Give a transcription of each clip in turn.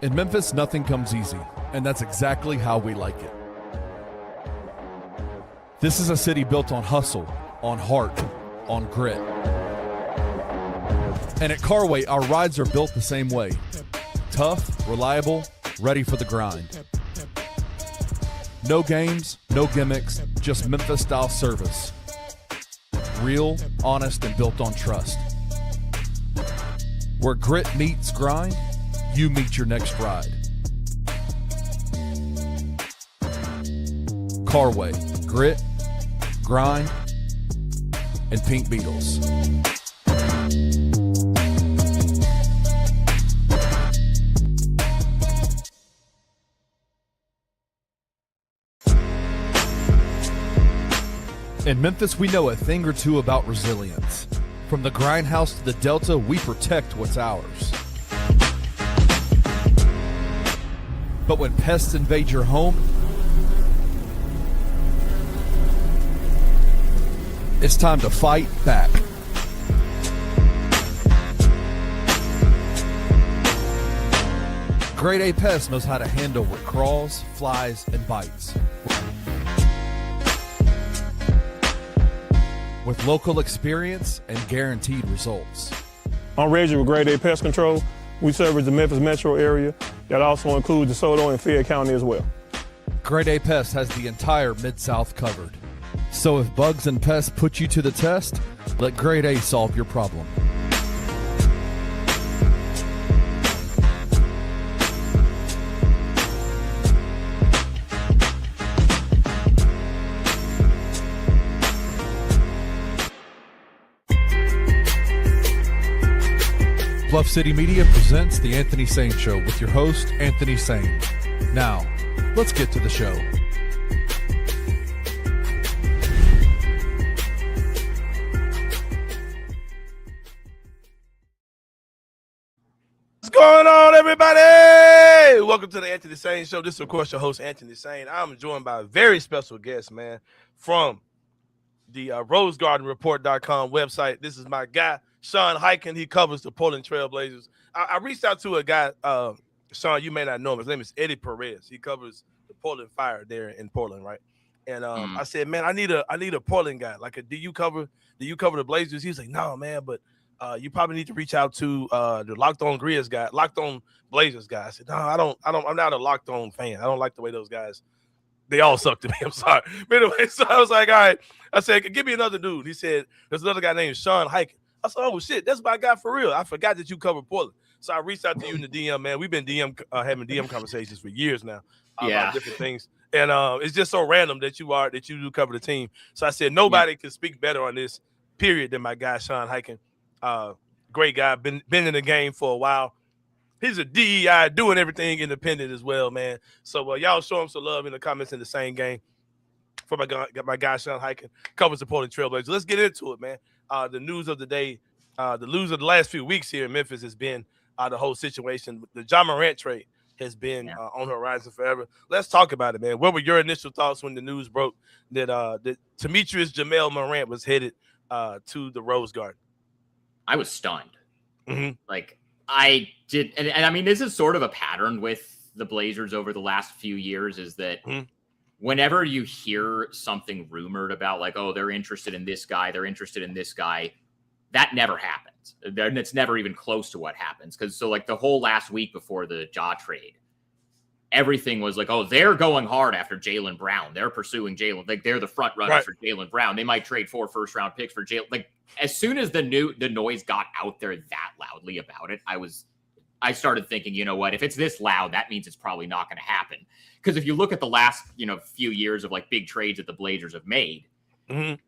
In Memphis, nothing comes easy, and that's exactly how we like it. This is a city built on hustle, on heart, on grit. And at Carway, our rides are built the same way. Tough, reliable, ready for the grind. No games, no gimmicks, just Memphis-style service. Real, honest, and built on trust. Where grit meets grind, you meet your next ride. Carway, grit, grind, and pink Beetles. In Memphis, we know a thing or two about resilience. From the grindhouse to the Delta, we protect what's ours. But when pests invade your home, it's time to fight back. Grade A Pest knows how to handle what crawls, flies, and bites. With local experience and guaranteed results. I'm Reggie with Grade A Pest Control. We service the Memphis metro area. That also includes DeSoto and Fayette County as well. Grade A Pest has the entire Mid-South covered. So if bugs and pests put you to the test, let Grade A solve your problem. Bluff City Media presents The Anthony Sain Show with your host, Anthony Sain. Now, let's get to the show. What's going on, everybody? Welcome to The Anthony Sain Show. This is, of course, your host, Anthony Sain. I'm joined by a very special guest, man, from the rosegardenreport.com website. This is my guy, Sean Hiken. He covers the Portland Trail Blazers. I reached out to a guy, Sean, you may not know him. His name is Eddie Perez. He covers the Portland Fire there in Portland, right? And I said, man, I need a Portland guy. Like, do you cover the Blazers? He was like, no, man, but you probably need to reach out to the Locked On Grizz guy, Locked On Blazers guy. I said, no, I'm not a Locked On fan. I don't like the way those guys. They all suck to me. I'm sorry. But anyway, so I was like, all right. I said, give me another dude. He said, there's another guy named Sean Hiken. I said, oh, shit, that's my guy for real. I forgot that you cover Portland. So I reached out to you in the DM, man. We've been having DM conversations for years now about different things. And it's just so random that you do cover the team. So I said, nobody can speak better on this, period, than my guy, Sean Hiken. Great guy, been in the game for a while. He's a DEI, doing everything independent as well, man. So y'all show him some love in the comments in the same game. For my guy, Sean Hiken, covers the Portland Trail Blazers. Let's get into it, man. The news of the day, the news of the last few weeks here in Memphis has been the whole situation. The Ja Morant trade has been on the horizon forever. Let's talk about it, man. What were your initial thoughts when the news broke that Demetrius Jamel Morant was headed to the Rose Garden? I was stunned. Mm-hmm. Like, I did, and I mean, this is sort of a pattern with the Blazers over the last few years, is that whenever you hear something rumored about, like, oh, they're interested in this guy, that never happens. It's never even close to what happens. Because so, like, the whole last week before the Ja trade, everything was like, oh, they're going hard after Jaylen Brown. They're pursuing Jaylen. Like, they're the front runners for Jaylen Brown. They might trade 4 first-round picks for Jaylen. Like, as soon as the noise got out there that loudly about it, I started thinking, you know what, if it's this loud, that means it's probably not going to happen. Because if you look at the last, few years of like big trades that the Blazers have made, the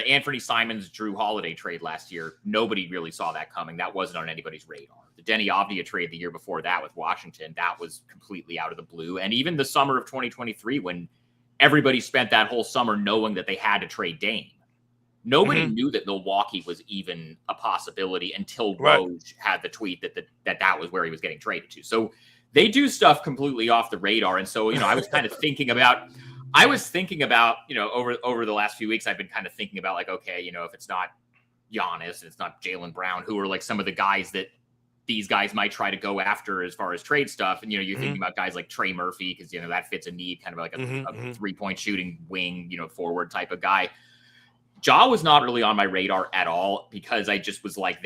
Anthony Simons Drew Holiday trade last year, nobody really saw that coming. That wasn't on anybody's radar. The Denny Avdia trade the year before that with Washington, that was completely out of the blue. And even the summer of 2023, when everybody spent that whole summer knowing that they had to trade Dame, nobody knew that Milwaukee was even a possibility until Woj had the tweet that was where he was getting traded to. So they do stuff completely off the radar. And so, I was kind of thinking about, over the last few weeks, I've been kind of thinking about, like, okay, if it's not Giannis, it's not Jaylen Brown, who are like some of the guys that these guys might try to go after as far as trade stuff. And, you're thinking about guys like Trey Murphy, because, that fits a need, kind of like a 3-point shooting wing, forward type of guy. Ja was not really on my radar at all, because I just was like,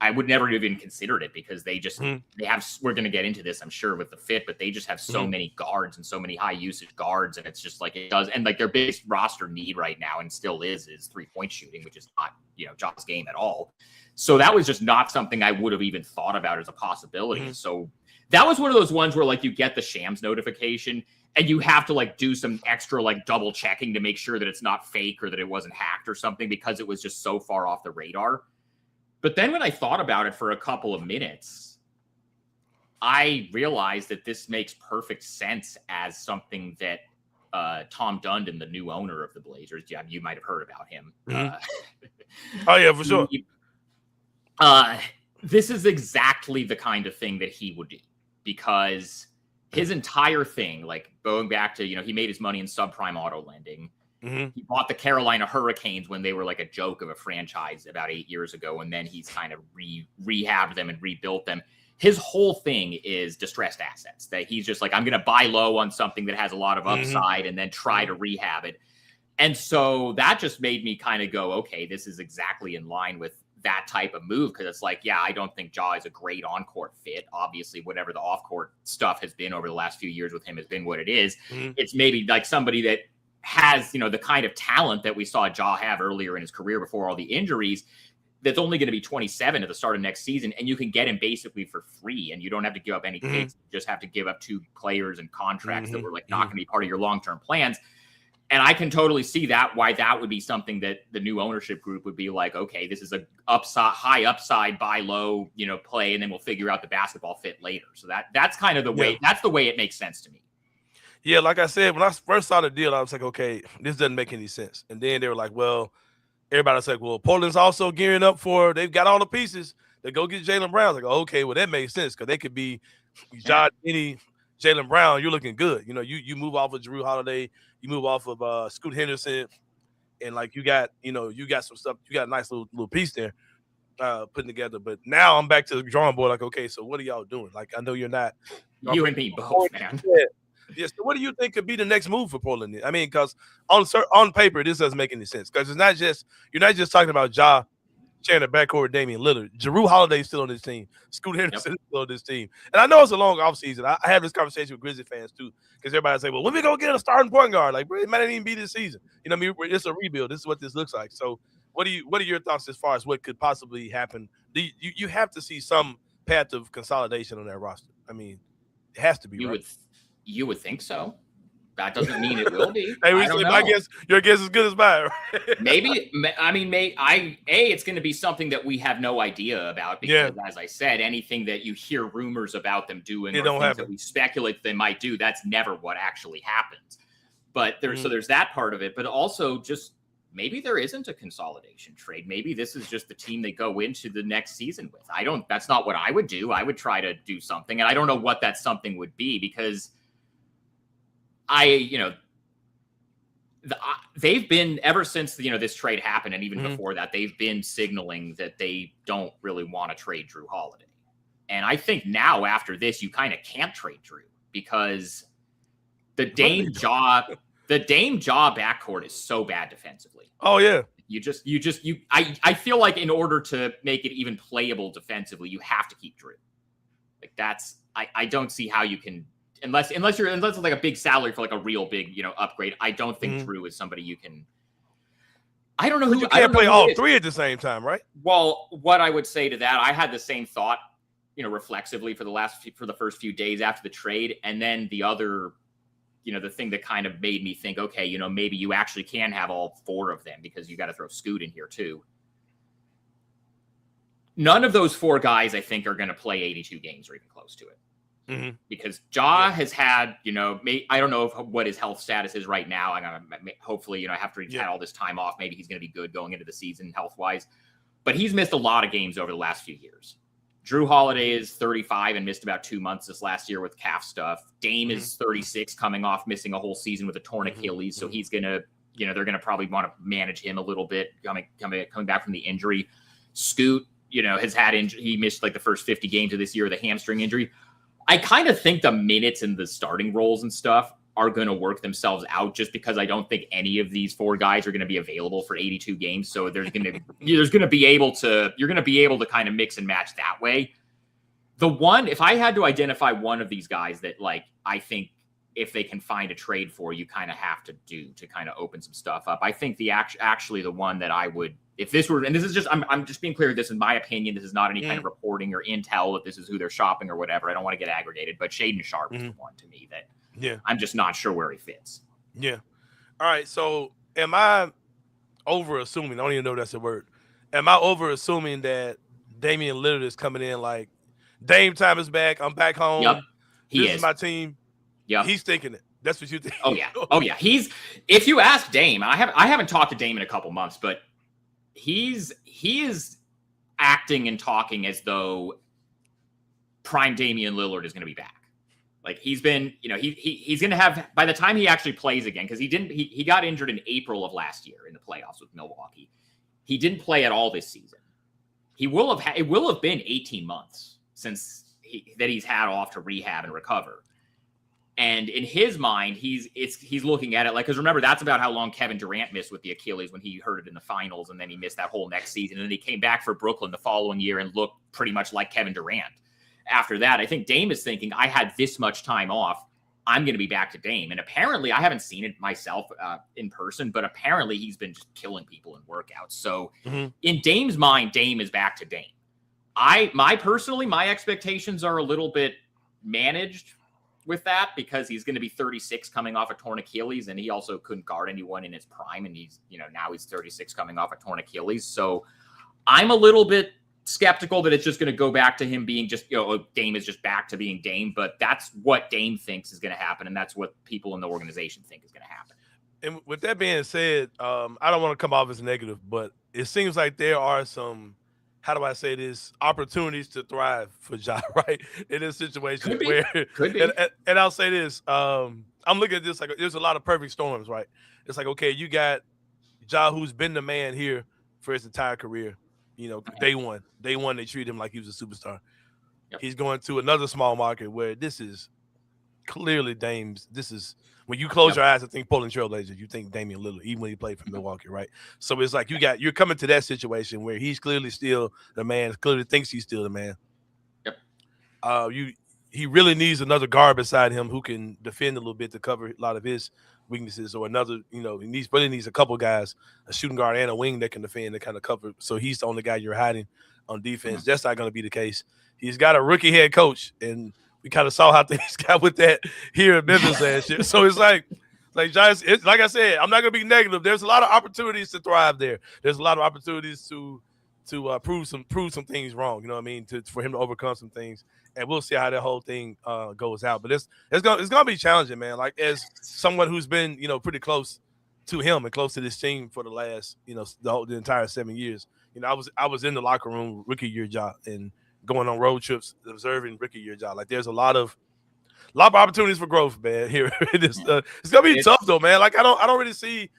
I would never have even considered it, because they just, we're going to get into this, I'm sure, with the fit, but they just have so many guards and so many high usage guards. And it's just like, it does. And like their biggest roster need right now, and still is 3-point shooting, which is not, Ja's game at all. So that was just not something I would have even thought about as a possibility. So that was one of those ones where like you get the Shams notification and you have to like do some extra like double checking to make sure that it's not fake or that it wasn't hacked or something, because it was just so far off the radar. But then when I thought about it for a couple of minutes, I realized that this makes perfect sense as something that Tom Dundon, the new owner of the Blazers, you might have heard about him. Oh yeah, for sure. This is exactly the kind of thing that he would do, because his entire thing, like going back to, he made his money in subprime auto lending. He bought the Carolina Hurricanes when they were like a joke of a franchise about 8 years ago. And then he's kind of rehabbed them and rebuilt them. His whole thing is distressed assets, that he's just like, I'm going to buy low on something that has a lot of upside and then try to rehab it. And so that just made me kind of go, okay, this is exactly in line with that type of move, because it's like, I don't think Ja is a great on-court fit. Obviously, whatever the off-court stuff has been over the last few years with him has been what it is. It's maybe like somebody that has, the kind of talent that we saw Ja have earlier in his career before all the injuries, that's only going to be 27 at the start of next season, and you can get him basically for free, and you don't have to give up any picks. You just have to give up 2 players and contracts that were like not going to be part of your long-term plans. And I can totally see why that would be something that the new ownership group would be like, okay, this is a high upside, buy low, play, and then we'll figure out the basketball fit later. So that's kind of the way, that's the way it makes sense to me. Yeah, like I said, when I first saw the deal, I was like, okay, this doesn't make any sense. And then they were like, well, everybody's like, well, Portland's also gearing up they've got all the pieces to go get Jaylen Brown. I was like, okay, well, that makes sense, because they could be John Finney, Jaylen Brown, you're looking good. You move off of Jrue Holiday, you move off of Scoot Henderson, and like you got some stuff, you got a nice little piece there putting together. But now I'm back to the drawing board, like, okay, so what are y'all doing? Like, I know you're not. You and me both, man. Yeah, so what do you think could be the next move for Portland? I mean, because on paper, this doesn't make any sense, because you're not just talking about Ja sharing the backcourt with Damian Lillard. Jrue Holiday is still on this team. Scoot Henderson is still on this team. And I know it's a long offseason. I have this conversation with Grizzly fans too, because everybody say, well, when we go get a starting point guard? Like, bro, it might not even be this season. I mean, it's a rebuild. This is what this looks like. So what are your thoughts as far as what could possibly happen? You have to see some path of consolidation on that roster. I mean, it has to be, right? You would think so. That doesn't mean it will be. Hey, I guess your guess is good as mine. Right? Maybe. I mean, it's going to be something that we have no idea about, because, as I said, anything that you hear rumors about them doing, or things that we speculate they might do, that's never what actually happens. But so there's that part of it. But also, just maybe there isn't a consolidation trade. Maybe this is just the team they go into the next season with. That's not what I would do. I would try to do something, and I don't know what that something would be, because they've been, ever since this trade happened, and even before that, they've been signaling that they don't really want to trade Jrue Holiday. And I think now, after this, you kind of can't trade Jrue, because the Dame Ja backcourt is so bad defensively. Oh yeah. I feel like in order to make it even playable defensively, you have to keep Jrue. Like I don't see how you can, unless it's like a big salary for like a real big, upgrade. I don't think Jrue is somebody you can. I don't know who you can't play all three at the same time, right? Well, what I would say to that, I had the same thought, reflexively for the first few days after the trade, and then the other, the thing that kind of made me think, okay, maybe you actually can have all 4 of them, because you got to throw Scoot in here too. None of those 4 guys, I think, are going to play 82 games or even close to it. Because Ja has had, I don't know what his health status is right now. Hopefully, after he's had all this time off, maybe he's going to be good going into the season health-wise. But he's missed a lot of games over the last few years. Jrue Holiday is 35 and missed about 2 months this last year with calf stuff. Dame is 36, coming off missing a whole season with a torn Achilles. So he's going to, they're going to probably want to manage him a little bit coming back from the injury. Scoot has had he missed like the first 50 games of this year with a hamstring injury. I kind of think the minutes and the starting roles and stuff are going to work themselves out, just because I don't think any of these 4 guys are going to be available for 82 games. So you're going to be able to kind of mix and match that way. If I had to identify one of these guys that like, I think if they can find a trade for, you kind of have to do to kind of open some stuff up. I think actually the one that I would, if this were, and this is just, I'm just being clear, this is my opinion. This is not any kind of reporting or intel that this is who they're shopping or whatever. I don't want to get aggregated, but Shaden Sharp is the one to me that I'm just not sure where he fits. Yeah. All right. So am I over assuming, I don't even know if that's a word. Am I over assuming that Damian Lillard is coming in like, Dame time is back. I'm back home. Yep. This is my team. Yeah. He's thinking it. That's what you think. Oh yeah. If you ask Dame, I haven't talked to Dame in a couple months, but he is acting and talking as though prime Damian Lillard is going to be back. Like he's been, he's going to have, by the time he actually plays again, because he got injured in April of last year in the playoffs with Milwaukee. He didn't play at all this season. It will have been 18 months since he's had off to rehab and recover. And in his mind, he's looking at it like, because remember, that's about how long Kevin Durant missed with the Achilles when he hurt it in the finals, and then he missed that whole next season. And then he came back for Brooklyn the following year and looked pretty much like Kevin Durant. After that, I think Dame is thinking, I had this much time off, I'm going to be back to Dame. And apparently, I haven't seen it myself in person, but apparently he's been just killing people in workouts. So in Dame's mind, Dame is back to Dame. My expectations are a little bit managed with that, because he's going to be 36 coming off a torn Achilles, and he also couldn't guard anyone in his prime, and he's now he's 36 coming off a torn Achilles. So I'm a little bit skeptical that it's just going to go back to him being just, Dame is just back to being Dame, but that's what Dame thinks is going to happen, and that's what people in the organization think is going to happen. And with that being said, I don't want to come off as negative, but it seems like there are some, how do I say this, opportunities to thrive for Ja, right? In this situation Could be. And I'll say this, I'm looking at this like there's a lot of perfect storms, right? It's like, okay, you got Ja, who's been the man here for his entire career. Day one, they treat him like he was a superstar. Yep. He's going to another small market where this is clearly Dame's. This is when you close your eyes and think Portland Trailblazers, you think Damian Lillard, even when he played for Milwaukee, right? So it's like you're coming to that situation where he's clearly still the man, clearly thinks he's still the man. Yep. He really needs another guard beside him who can defend a little bit to cover a lot of his weaknesses, or another, he really needs a couple guys, a shooting guard and a wing that can defend, that kind of cover. So he's the only guy you're hiding on defense. That's not going to be the case. He's got a rookie head coach, and we kind of saw how things got with that here in Memphis last year. So it's like Giants, like I said, I'm not going to be negative. There's a lot of opportunities to thrive there. There's a lot of opportunities to prove some things wrong. You know what I mean? For him to overcome some things, and we'll see how that whole thing goes out. But it's gonna be challenging, man. Like, as someone who's been pretty close to him and close to this team for the last the entire 7 years. I was in the locker room rookie year job and going on road trips observing rookie year job. Like, there's a lot of opportunities for growth, man. Here it's gonna be tough though, man. Like, I don't really see.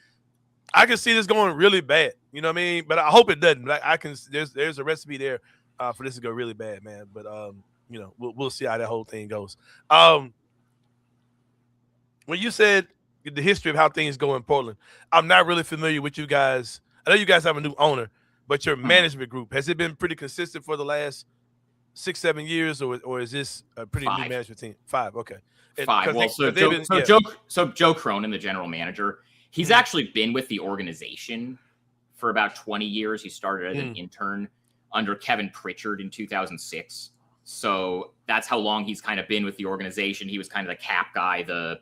I can see this going really bad. You know what I mean? But I hope it doesn't. Like, there's a recipe there for this to go really bad, man. But we'll see how that whole thing goes. When you said the history of how things go in Portland, I'm not really familiar with you guys. I know you guys have a new owner, but your management group, has it been pretty consistent for the last 6-7 years, or is this a pretty new management team? 5, okay. 5. Well, Joe Cronin, the general manager, he's actually been with the organization for about 20 years. He started as an intern under Kevin Pritchard in 2006. So that's how long he's kind of been with the organization. He was kind of the cap guy, a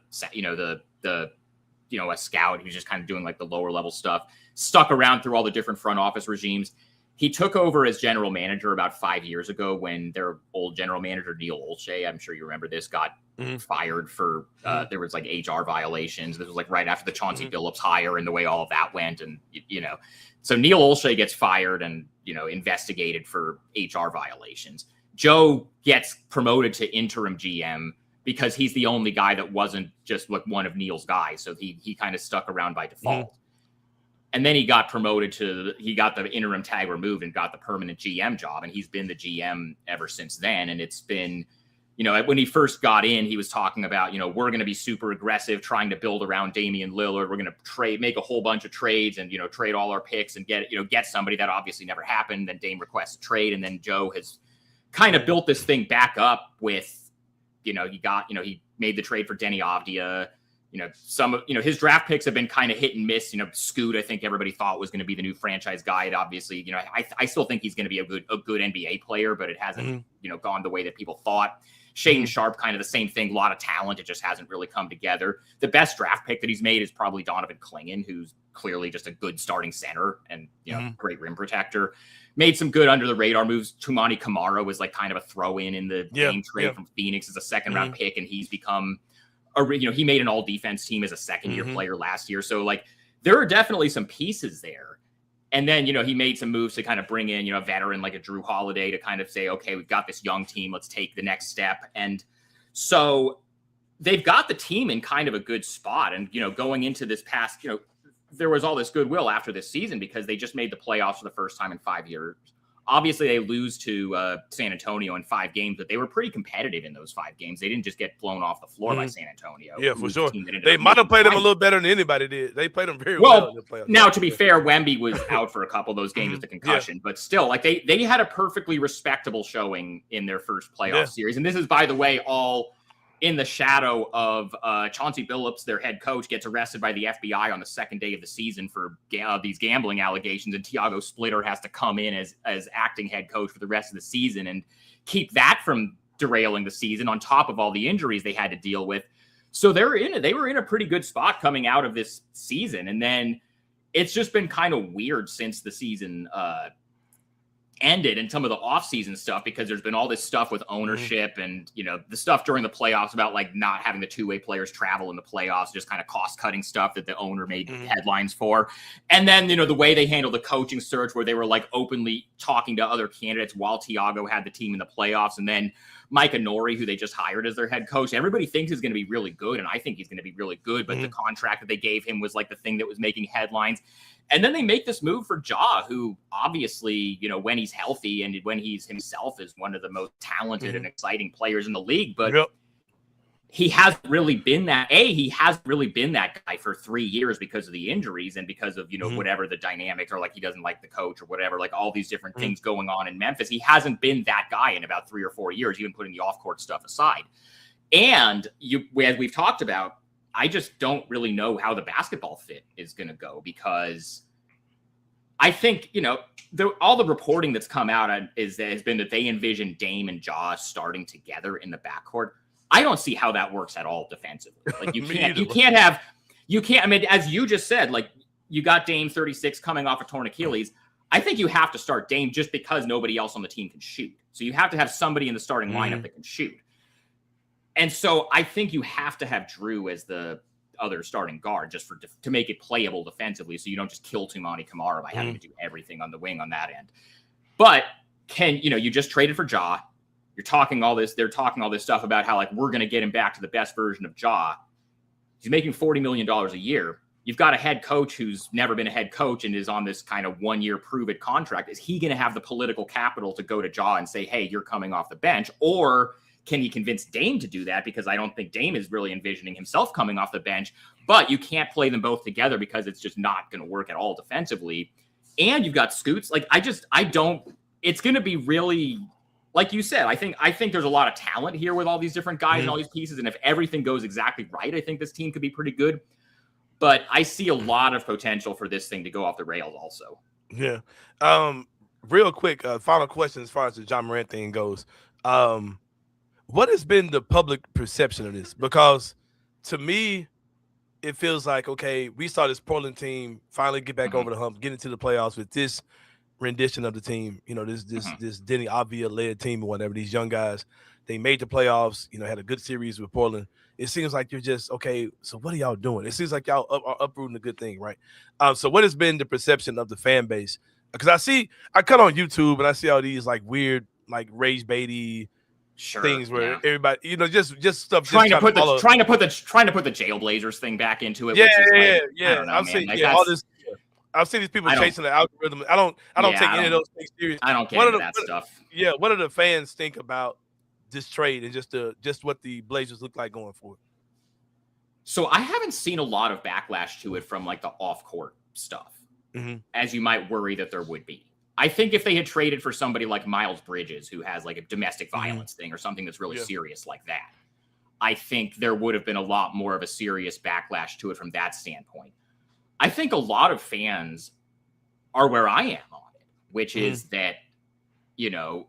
scout. He was just kind of doing like the lower level stuff, stuck around through all the different front office regimes. He took over as general manager about 5 years ago when their old general manager, Neil Olshey, I'm sure you remember this, got fired for, there was like HR violations. This was like right after the Chauncey Billups hire and the way all of that went. And, so Neil Olshey gets fired and, investigated for HR violations. Joe gets promoted to interim GM because he's the only guy that wasn't just like one of Neil's guys. So he kind of stuck around by default. And then he got promoted he got the interim tag removed and got the permanent GM job. And he's been the GM ever since then. And it's been, when he first got in, he was talking about, we're going to be super aggressive, trying to build around Damian Lillard. We're going to make a whole bunch of trades and, trade all our picks and get somebody. That obviously never happened. Then Dame requests a trade. And then Joe has kind of built this thing back up with, he made the trade for Denny Avdia. His draft picks have been kind of hit and miss. Scoot, I think everybody thought was going to be the new franchise guy. And obviously, I still think he's going to be a good NBA player, but it hasn't, gone the way that people thought. Shaden Sharp, kind of the same thing. A lot of talent. It just hasn't really come together. The best draft pick that he's made is probably Donovan Clingan, who's clearly just a good starting center and, great rim protector. Made some good under the radar moves. Tumani Kamara was like kind of a throw in the game trade from Phoenix as a second round pick. And he's become he made an all defense team as a second year player last year. So like there are definitely some pieces there. And then, he made some moves to kind of bring in, a veteran like a Drew Holiday to kind of say, okay, we've got this young team. Let's take the next step. And so they've got the team in kind of a good spot. And, going into this past, there was all this goodwill after this season because they just made the playoffs for the first time in 5 years. Obviously, they lose to San Antonio in 5 games, but they were pretty competitive in those 5 games. They didn't just get blown off the floor by San Antonio. Yeah, for sure. They might have played them a little better than anybody did. They played them very well in the playoffs. Now, to be fair, Wemby was out for a couple of those games with the concussion, but still, like they had a perfectly respectable showing in their first playoff series. And this is, by the way, all in the shadow of Chauncey Billups, their head coach, gets arrested by the FBI on the second day of the season for these gambling allegations. And Tiago Splitter has to come in as acting head coach for the rest of the season and keep that from derailing the season on top of all the injuries they had to deal with. So they were in a pretty good spot coming out of this season. And then it's just been kind of weird since the season ended and some of the offseason stuff because there's been all this stuff with ownership and the stuff during the playoffs about like not having the two-way players travel in the playoffs, just kind of cost-cutting stuff that the owner made headlines for. And then the way they handled the coaching search where they were like openly talking to other candidates while Tiago had the team in the playoffs, and then Micah Nori, who they just hired as their head coach, everybody thinks is going to be really good, and I think he's going to be really good, but the contract that they gave him was like the thing that was making headlines. And then they make this move for Ja, who obviously, when he's healthy and when he's himself is one of the most talented and exciting players in the league. But he hasn't really been that. He hasn't really been that guy for 3 years because of the injuries and because of, whatever the dynamic or like he doesn't like the coach or whatever, like all these different things going on in Memphis. He hasn't been that guy in about 3 or 4 years, even putting the off-court stuff aside. And as we've talked about, I just don't really know how the basketball fit is going to go because I think, all the reporting that's come out has been that they envision Dame and Ja starting together in the backcourt. I don't see how that works at all defensively. Like I mean, as you just said, like you got Dame 36 coming off a torn Achilles. I think you have to start Dame just because nobody else on the team can shoot. So you have to have somebody in the starting lineup that can shoot. And so I think you have to have Drew as the other starting guard just to make it playable defensively. So you don't just kill Tumani Kamara by having to do everything on the wing on that end. But you just traded for Ja. They're talking all this stuff about how like, we're going to get him back to the best version of Ja. He's making $40 million a year. You've got a head coach who's never been a head coach and is on this kind of 1 year prove it contract. Is he going to have the political capital to go to Ja and say, hey, you're coming off the bench? Or can he convince Dame to do that? Because I don't think Dame is really envisioning himself coming off the bench, but you can't play them both together because it's just not going to work at all defensively. And you've got Scoots. Like, it's going to be really, like you said, I think there's a lot of talent here with all these different guys and all these pieces. And if everything goes exactly right, I think this team could be pretty good. But I see a lot of potential for this thing to go off the rails also. Yeah. Real quick, final question as far as the John Morant thing goes. What has been the public perception of this? Because to me, it feels like, okay, we saw this Portland team finally get back over the hump, get into the playoffs with this rendition of the team. This Denny Avdia-led team or whatever, these young guys. They made the playoffs, had a good series with Portland. It seems like you're just, okay, so what are y'all doing? It seems like y'all are uprooting a good thing, right? So what has been the perception of the fan base? Because I cut on YouTube and I see all these like weird, like rage baity things where everybody, just stuff. Trying to put the Jailblazers thing back into it. Yeah. I'm saying all this. I've seen these people chasing the algorithm. I don't take any of those things serious. I don't get into that stuff. Yeah, what do the fans think about this trade and just what the Blazers look like going forward? So I haven't seen a lot of backlash to it from like the off-court stuff, as you might worry that there would be. I think if they had traded for somebody like Miles Bridges, who has like a domestic violence thing or something that's really serious like that, I think there would have been a lot more of a serious backlash to it from that standpoint. I think a lot of fans are where I am on it, which is that, you know,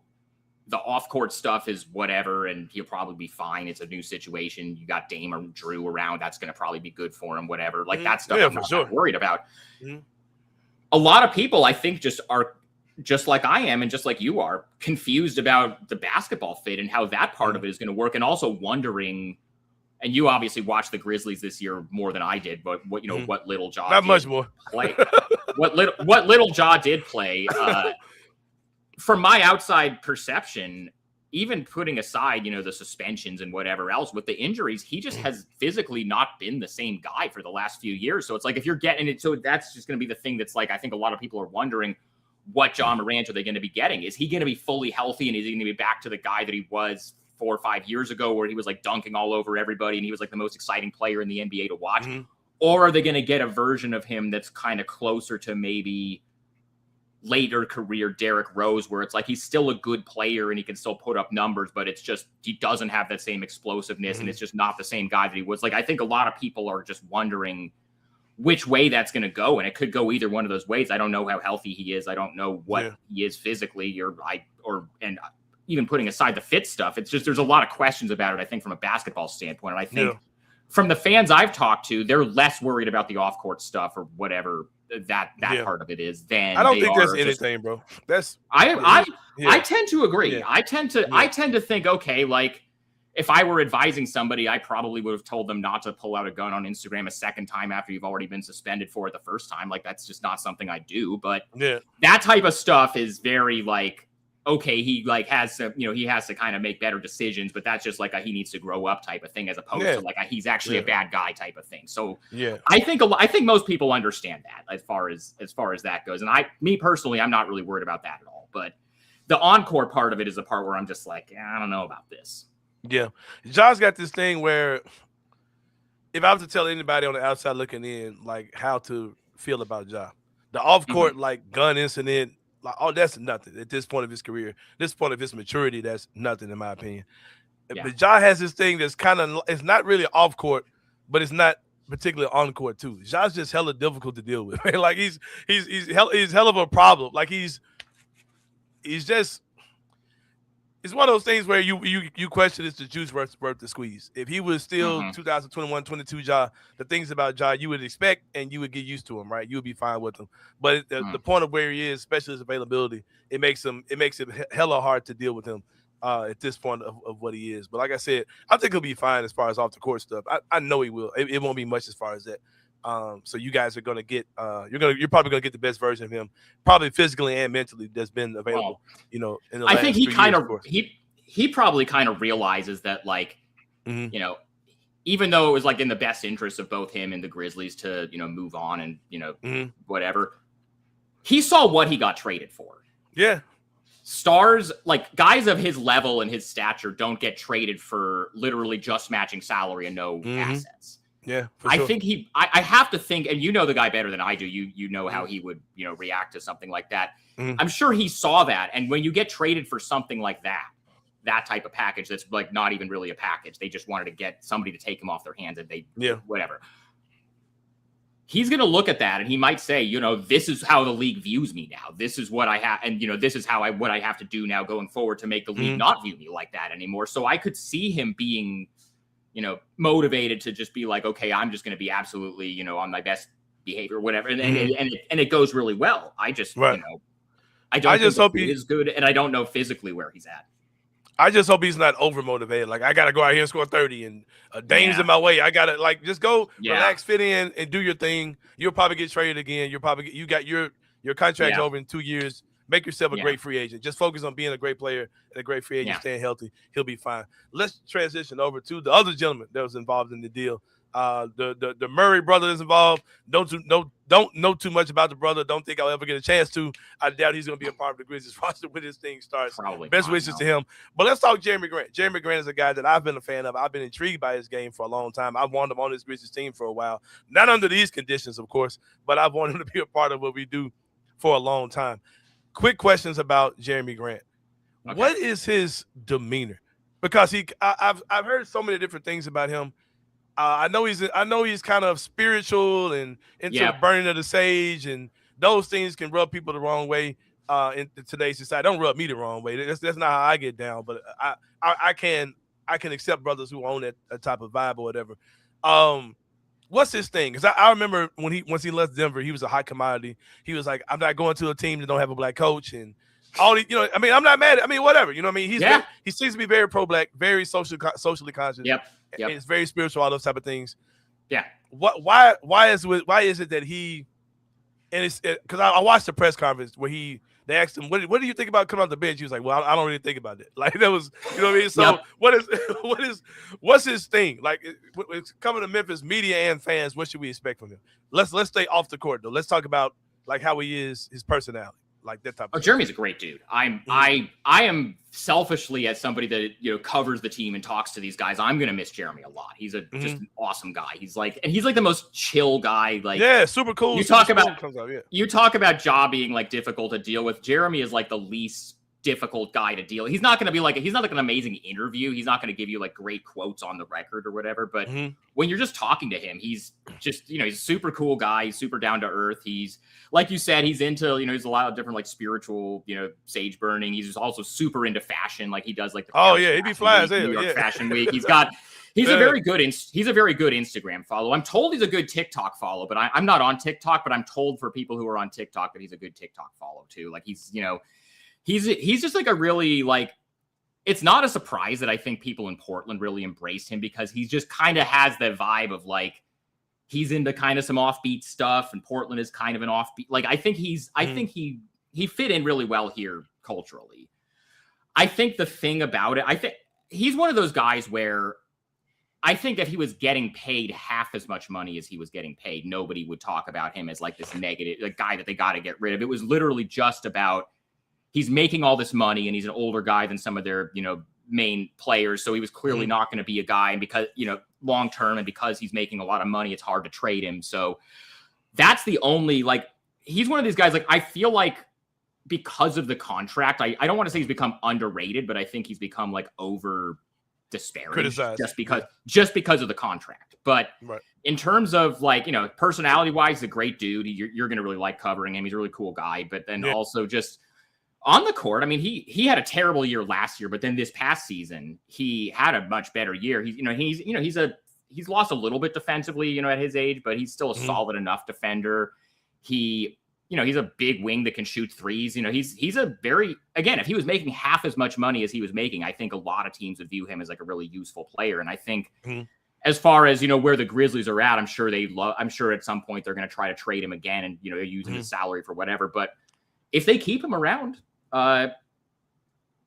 the off-court stuff is whatever, and he'll probably be fine. It's a new situation. You got Dame or Drew around. That's going to probably be good for him, whatever. Like that stuff I'm not worried about. A lot of people, I think, just are just like I am and just like you are, confused about the basketball fit and how that part of it is going to work, and also wondering, and you obviously watched the Grizzlies this year more than I did, but what, you know, what little Ja not much more play, what little Ja did play, from my outside perception, even putting aside, you know, the suspensions and whatever else with the injuries, he just has physically not been the same guy for the last few years. So it's like, if you're getting it, so that's just going to be the thing that's like, I think a lot of people are wondering, what Ja Morant are they going to be getting? Is he going to be fully healthy, and is he going to be back to the guy that he was 4 or 5 years ago, where he was like dunking all over everybody and he was like the most exciting player in the NBA to watch? Or are they going to get a version of him that's kind of closer to maybe later career Derrick Rose, where it's like he's still a good player and he can still put up numbers, but it's just he doesn't have that same explosiveness and it's just not the same guy that he was. Like, I think a lot of people are just wondering which way that's going to go, and it could go either one of those ways. I don't know how healthy he is. I don't know what he is physically, and even putting aside the fit stuff, it's just there's a lot of questions about it, I think, from a basketball standpoint. And I think from the fans I've talked to, they're less worried about the off-court stuff or whatever that part of it is than I don't think there's anything, bro. That's I tend to agree. I tend to think, okay, like if I were advising somebody, I probably would have told them not to pull out a gun on Instagram a second time after you've already been suspended for it the first time. Like, that's just not something I do. But that type of stuff is very like, okay, he like has to, you know, he has to kind of make better decisions, but that's just like a he needs to grow up type of thing, as opposed to like he's actually a bad guy type of thing. So I think most people understand that as far as that goes. And me personally, I'm not really worried about that at all. But the on-court part of it is the part where I'm just like, I don't know about this. Yeah. Ja's got this thing where if I was to tell anybody on the outside looking in, like, how to feel about Ja, the off-court like gun incident, like, oh, that's nothing at this point of his career, this point of his maturity. That's nothing in my opinion. But Ja has this thing that's kind of, it's not really off court, but it's not particularly on court too. Ja's just hella difficult to deal with. Like he's hell of a problem. Like he's just, it's one of those things where you question, is the juice worth the squeeze. If he was still 2021, 22 Ja, the things about Ja you would expect and you would get used to him, right? You would be fine with him. But the point of where he is, especially his availability, it makes it hella hard to deal with him at this point of what he is. But like I said, I think he'll be fine as far as off the court stuff. I know he will. It won't be much as far as that. So you guys are gonna get you're probably gonna get the best version of him, probably physically and mentally, that's been available. You know, in the last 3 years, he probably kind of realizes that, like, you know, even though it was like in the best interest of both him and the Grizzlies to, you know, move on and, you know, whatever, he saw what he got traded for. Yeah. Stars, like guys of his level and his stature, don't get traded for literally just matching salary and no assets. Yeah, I think I have to think, and you know the guy better than I do. You know how he would, you know, react to something like that. I'm sure he saw that. And when you get traded for something like that type of package, that's like not even really a package. They just wanted to get somebody to take him off their hands, and whatever. He's going to look at that and he might say, you know, this is how the league views me now. This is what I have. And, you know, this is what I have to do now going forward to make the league not view me like that anymore. So I could see him being, you know, motivated to just be like, okay, I'm just going to be absolutely, you know, on my best behavior, whatever. And it goes really well. I just, you know, I just hope he is good. And I don't know physically where he's at. I just hope he's not over motivated. Like, I got to go out here and score 30 and Dame's in my way. I got to, like, just go relax, fit in and do your thing. You'll probably get traded again. You got your contract over in 2 years. Make yourself a great free agent. Just focus on being a great player and a great free agent, staying healthy. He'll be fine. Let's transition over to the other gentleman that was involved in the deal, The Murray brother is involved. Don't know too much about the brother. Don't think I'll ever get a chance to. I doubt he's going to be a part of the Grizzlies roster when this thing starts. Probably Best wishes to him. But let's talk Jeremy Grant. Jeremy Grant is a guy that I've been a fan of. I've been intrigued by his game for a long time. I've wanted him on this Grizzlies team for a while. Not under these conditions, of course, but I've wanted him to be a part of what we do for a long time. Quick questions about Jeremy Grant. Okay. What is his demeanor? Because I've heard so many different things about him. I know he's kind of spiritual and into the burning of the sage, and those things can rub people the wrong way in today's society. Don't rub me the wrong way. That's not how I get down, but I can accept brothers who own that type of vibe or whatever. What's his thing? Because I remember once he left Denver, he was a hot commodity. He was like, I'm not going to a team that don't have a black coach, and all the, I mean, I'm not mad. I mean, whatever. You know what I mean? He seems to be very pro-black, very socially conscious. Yep. It's very spiritual, all those type of things. Yeah. Why is it that he, and it's because I watched the press conference where they asked him, what do you think about coming off the bench? He was like, well, I don't really think about it. Like that was, you know what I mean? So what's his thing? Like it's coming to Memphis, media and fans, what should we expect from him? Let's stay off the court though. Let's talk about like how he is, his personality. Like that type of Jeremy's a great dude. I am selfishly, as somebody that covers the team and talks to these guys, I'm gonna miss Jeremy a lot. He's just an awesome guy. He's like the most chill guy. Like super cool. You talk about Ja being like difficult to deal with. Jeremy is like the least difficult guy to deal with. He's not like an amazing interview. He's not gonna give you like great quotes on the record or whatever. But when you're just talking to him, he's just he's a super cool guy. He's super down to earth. He's like you said, he's into, he's a lot of different like spiritual, sage burning. He's also super into fashion. Like he does like he'd be fly as hell. New York Fashion Week. He's a very good Instagram follow. I'm told he's a good TikTok follow, but I'm not on TikTok, but I'm told for people who are on TikTok that he's a good TikTok follow too. Like he's just like a really like, it's not a surprise that I think people in Portland really embraced him because he just kind of has that vibe of like, he's into kind of some offbeat stuff, and Portland is kind of an offbeat. Like I think he fit in really well here culturally. I think the thing about it, I think he's one of those guys where I think if he was getting paid half as much money as he was getting paid, nobody would talk about him as like this negative, like guy that they got to get rid of. It was literally just about he's making all this money and he's an older guy than some of their, main players. So he was clearly not going to be a guy. And because, long term, and because he's making a lot of money, it's hard to trade him. So that's the only, like, he's one of these guys, like, I feel like because of the contract, I don't want to say he's become underrated, but I think he's become like over disparaged just because of the contract. But in terms of like, personality wise, he's a great dude. You're going to really like covering him. He's a really cool guy, but then also just on the court, I mean, he had a terrible year last year, but then this past season, he had a much better year. He's lost a little bit defensively, at his age, but he's still a solid enough defender. He's a big wing that can shoot threes. He's a very, again, if he was making half as much money as he was making, I think a lot of teams would view him as like a really useful player. And I think as far as, where the Grizzlies are at, I'm sure at some point they're going to try to trade him again and, use his salary for whatever. But if they keep him around,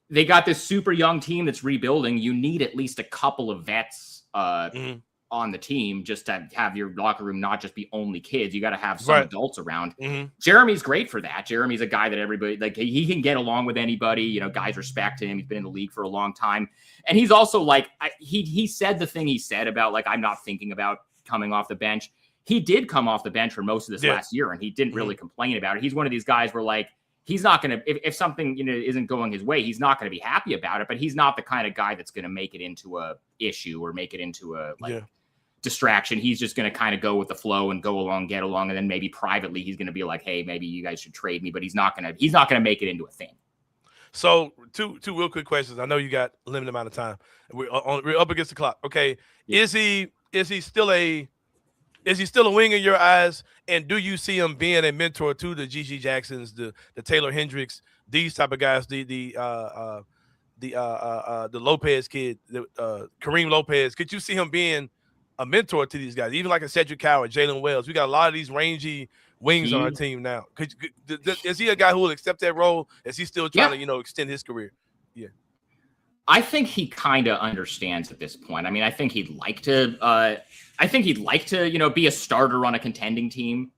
they got this super young team that's rebuilding. You need at least a couple of vets on the team just to have your locker room not just be only kids. You got to have some adults around. Jeremy's great for that. Jeremy's a guy that everybody, like, he can get along with anybody. Guys respect him. He's been in the league for a long time. And he's also like, he said the thing he said about like, I'm not thinking about coming off the bench. He did come off the bench for most of this last year, and he didn't really complain about it. He's one of these guys where like, he's not going to, if something, isn't going his way, he's not going to be happy about it, but he's not the kind of guy that's going to make it into a issue or make it into a distraction. He's just going to kind of go with the flow and go along, get along. And then maybe privately, he's going to be like, hey, maybe you guys should trade me, but he's not going to make it into a thing. So two real quick questions. I know you got a limited amount of time. We're up against the clock. Okay. Yeah. Is he still a wing in your eyes? And do you see him being a mentor to the Gigi Jacksons, the Taylor Hendricks, these type of guys, the Lopez kid, Kareem Lopez? Could you see him being a mentor to these guys, even like a Cedric Coward, Jalen Wells? We got a lot of these rangy wings on our team now. Is he a guy who will accept that role? Is he still trying to extend his career? Yeah. I think he kind of understands at this point. I mean, I think he'd like to. Be a starter on a contending team.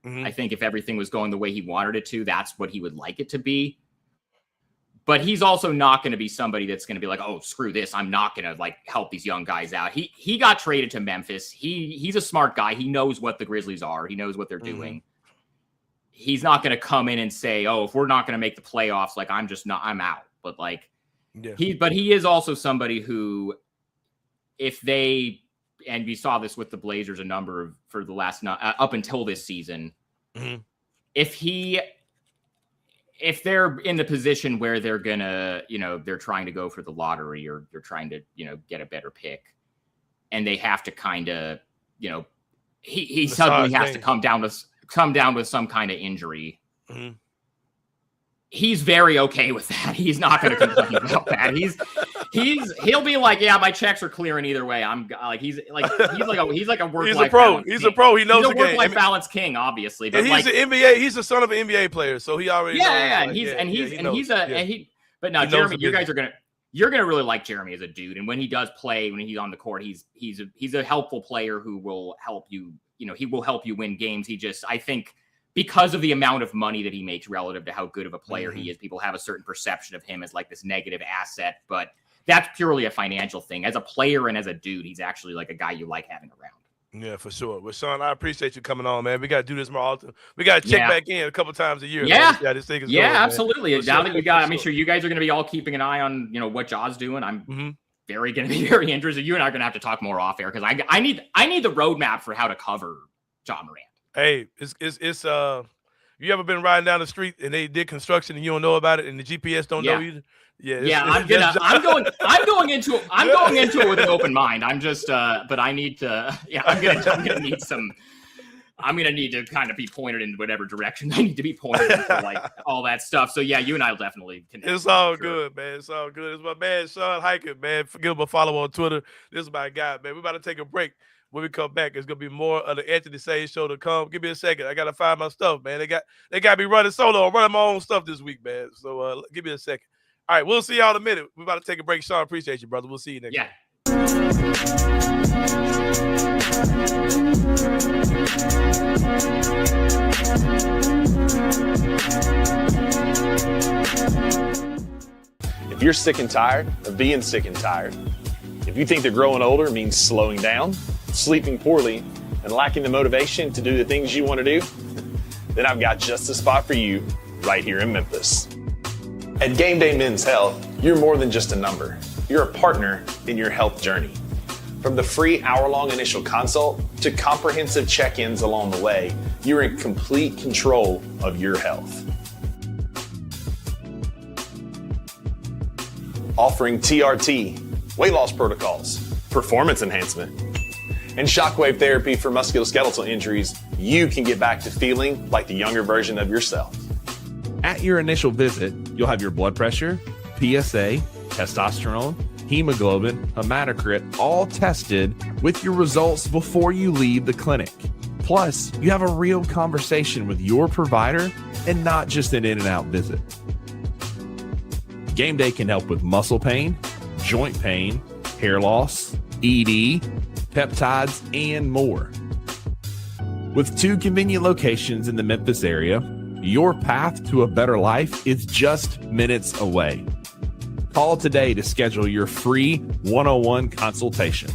Mm-hmm. I think if everything was going the way he wanted it to, that's what he would like it to be. But he's also not going to be somebody that's going to be like, oh, screw this. I'm not going to like help these young guys out. He got traded to Memphis. He's a smart guy. He knows what the Grizzlies are. He knows what they're doing. He's not going to come in and say, oh, if we're not going to make the playoffs, like I'm out. But like, he is also somebody who, and we saw this with the Blazers for the last up until this season. Mm-hmm. If they're in the position where they're gonna, they're trying to go for the lottery or they're trying to, get a better pick, and they have to kind of, he suddenly has to come down with some kind of injury. Mm-hmm. He's very okay with that. He's not going to complain about that. He'll be like, yeah, my checks are clearing either way. He's like a work-life He's a pro. Balance He's king. a pro. He knows he's the game. Work-life balance king, obviously. But he's an NBA. He's the son of an NBA player, so he already. But no, Jeremy, you're gonna really like Jeremy as a dude. And when he does play, when he's on the court, he's a helpful player who will help you. He will help you win games. I think, because of the amount of money that he makes relative to how good of a player he is, people have a certain perception of him as like this negative asset, but that's purely a financial thing. As a player and as a dude, he's actually like a guy you like having around. Yeah, for sure. Well, Sean, I appreciate you coming on, man. We got to do this more often. We got to check back in a couple times a year. Yeah. Man. This thing is going, Man. Absolutely. Now that you got, I'm sure you guys are going to be all keeping an eye on, what Jaw's doing. I'm going to be very interested. You and I are going to have to talk more off air because I need the roadmap for how to cover Ja Morant. Hey, it's you ever been riding down the street and they did construction and you don't know about it and the GPS don't know either? I'm going into it with an open mind. I'm just but I need to I'm gonna need to kind of be pointed in whatever direction I need to be pointed in for like all that stuff. So you and I will definitely connect. It's all good, man. It's all good. It's my man Sean Hiker, man. Give him a follow on Twitter. This is my guy, man. We're about to take a break. When we come back, it's gonna be more of the Anthony Sain show to come. Give me a second. I gotta find my stuff, man. They got me running solo. I'm running my own stuff this week, man. So give me a second. All right, we'll see y'all in a minute. We're about to take a break. Sean, appreciate you, brother. We'll see you next time. If you're sick and tired of being sick and tired, if you think that growing older means slowing down, sleeping poorly, and lacking the motivation to do the things you want to do, then I've got just the spot for you right here in Memphis. At Game Day Men's Health, you're more than just a number. You're a partner in your health journey. From the free hour-long initial consult to comprehensive check-ins along the way, you're in complete control of your health. Offering TRT, weight loss protocols, performance enhancement, and shockwave therapy for musculoskeletal injuries, you can get back to feeling like the younger version of yourself. At your initial visit, you'll have your blood pressure, PSA, testosterone, hemoglobin, hematocrit, all tested with your results before you leave the clinic. Plus, you have a real conversation with your provider and not just an in-and-out visit. Game Day can help with muscle pain, joint pain, hair loss, ED, peptides, and more. With 2 convenient locations in the Memphis area, your path to a better life is just minutes away. Call today to schedule your free 101 consultation.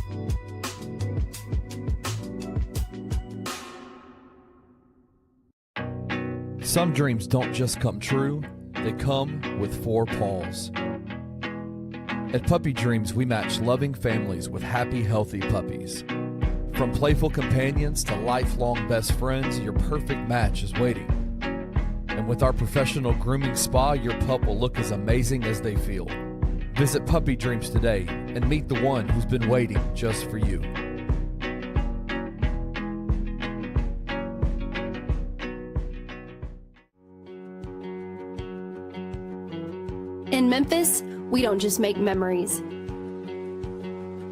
Some dreams don't just come true, they come with 4 paws. At Puppy Dreams, we match loving families with happy, healthy puppies. From playful companions to lifelong best friends, your perfect match is waiting. And with our professional grooming spa, your pup will look as amazing as they feel. Visit Puppy Dreams today and meet the one who's been waiting just for you. In Memphis, we don't just make memories.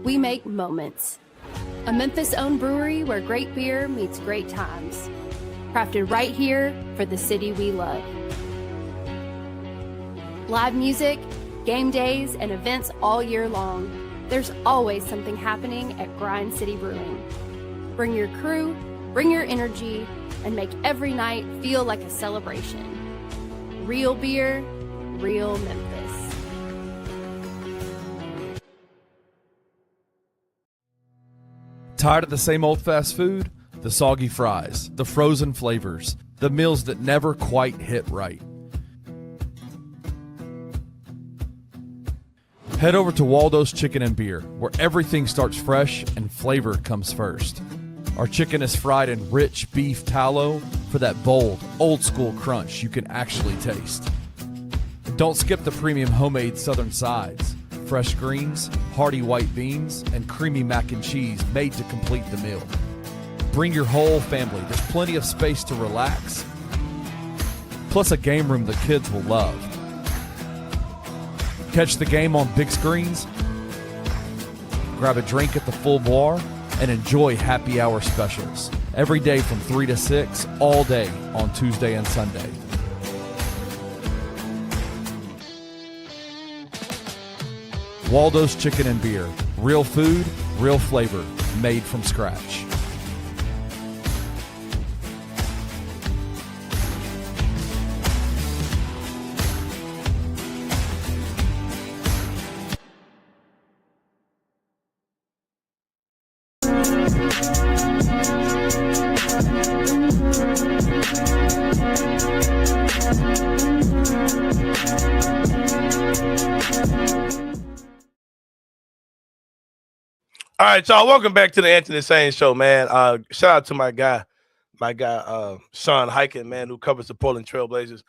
We make moments. A Memphis-owned brewery where great beer meets great times. Crafted right here for the city we love. Live music, Game days and events all year long. There's always something happening at Grind City Brewing. Bring your crew, bring your energy, and make every night feel like a celebration. Real beer, real Memphis. Tired of the same old fast food? The soggy fries, the frozen flavors, the meals that never quite hit right. Head over to Waldo's Chicken and Beer, where everything starts fresh and flavor comes first. Our chicken is fried in rich beef tallow for that bold, old-school crunch you can actually taste. Don't skip the premium homemade southern sides, fresh greens, hearty white beans, and creamy mac and cheese made to complete the meal. Bring your whole family. There's plenty of space to relax, plus a game room the kids will love. Catch the game on big screens, grab a drink at the full bar, and enjoy happy hour specials every day from 3 to 6, all day on Tuesday and Sunday. Waldo's Chicken and Beer. Real food, real flavor, made from scratch. All right, y'all. Welcome back to the Anthony Sain Show, man. Shout out to my guy, Sean Hiken, man, who covers the Portland Trailblazers.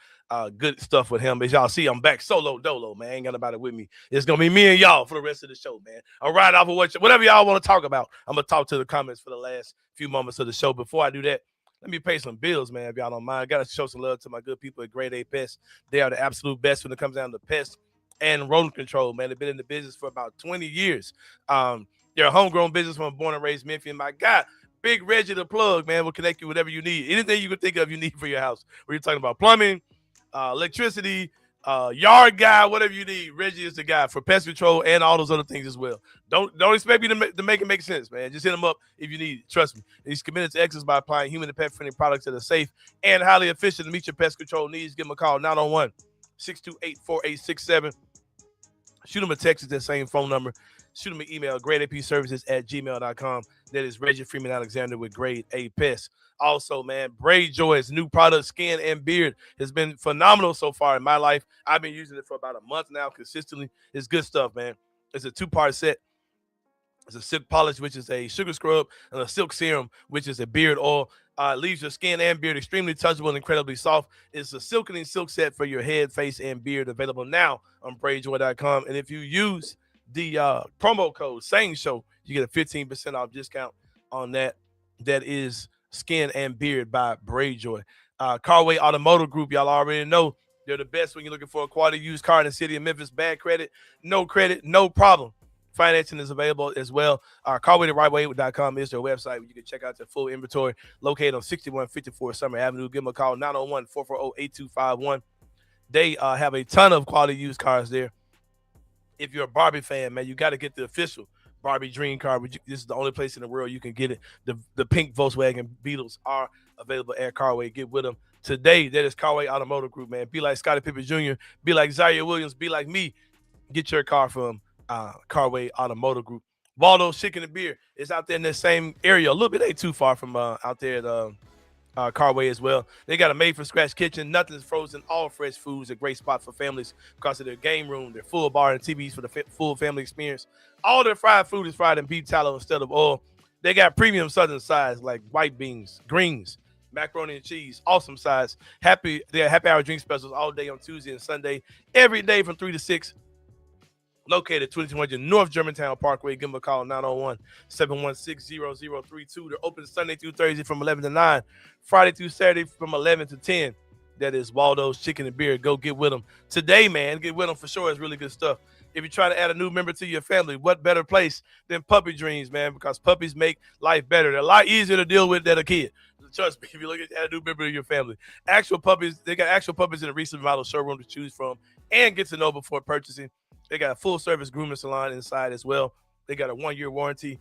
Good stuff with him. As y'all see, I'm back solo dolo, man. Ain't got nobody with me. It's gonna be me and y'all for the rest of the show, man. I'll ride off of whatever y'all want to talk about. I'm gonna talk to the comments for the last few moments of the show. Before I do that, let me pay some bills, man, if y'all don't mind. I gotta show some love to my good people at Grade A Pest. They are the absolute best when it comes down to pest and rodent control, man. They've been in the business for about 20 years. They're a homegrown business from born and raised Memphis. My guy, Big Reggie the Plug, man, will connect you with whatever you need. Anything you can think of you need for your house. Whether you're talking about plumbing, electricity, yard guy, whatever you need, Reggie is the guy for pest control and all those other things as well. Don't expect me to make it make sense, man. Just hit him up if you need it. Trust me. He's committed to excellence by applying human and pet-friendly products that are safe and highly efficient to meet your pest control needs. Give him a call, 901-628-4867. Shoot him a text at that same phone number. Shoot him an email, gradeapservices@gmail.com. That is Reggie Freeman Alexander with Grade A Pest. Also, man, Braid Joy's new product, Skin and Beard, has been phenomenal so far in my life. I've been using it for about a month now consistently. It's good stuff, man. It's a 2-part set. It's a silk polish, which is a sugar scrub, and a silk serum, which is a beard oil. Leaves your skin and beard extremely touchable and incredibly soft. It's a silkening silk set for your head, face, and beard, available now on braidjoy.com. And if you use the promo code Sain Show, you get a 15% off discount on that. That is Skin and Beard by Braidjoy. Carway Automotive Group, y'all already know they're the best when you're looking for a quality used car in the city of Memphis. Bad credit, no problem. Financing is available as well. Carway.com is their website where you can check out their full inventory, located on 6154 Summer Avenue. Give them a call, 901-440-8251. They have a ton of quality used cars there. If you're a Barbie fan, man, you got to get the official Barbie Dream Car. This is the only place in the world you can get it. The pink Volkswagen Beetles are available at Carway. Get with them today. That is Carway Automotive Group, man. Be like Scottie Pippen Jr., be like Zaire Williams, be like me. Get your car from Carway Automotive Group. Waldo's Chicken and Beer is out there in the same area. A little bit ain't too far from out there at Carway as well. They got a made-from-scratch kitchen. Nothing's frozen. All fresh foods. A great spot for families because of their game room, their full bar and TVs for the full family experience. All their fried food is fried in beef tallow instead of oil. They got premium southern sides like white beans, greens, macaroni and cheese. Awesome sides. They have happy hour drink specials all day on Tuesday and Sunday. Every day from 3 to 6. Located 2200 North Germantown Parkway. Give them a call, 901-716-0032. They're open Sunday through Thursday from 11 to 9. Friday through Saturday from 11 to 10. That is Waldo's Chicken and Beer. Go get with them. Today, man, get with them for sure. It's really good stuff. If you're trying to add a new member to your family, what better place than Puppy Dreams, man? Because puppies make life better. They're a lot easier to deal with than a kid. Trust me, if you look at add a new member to your family. Actual puppies, they got actual puppies in a recent model showroom to choose from and get to know before purchasing. They got a full service grooming salon inside as well. They got a 1-year warranty,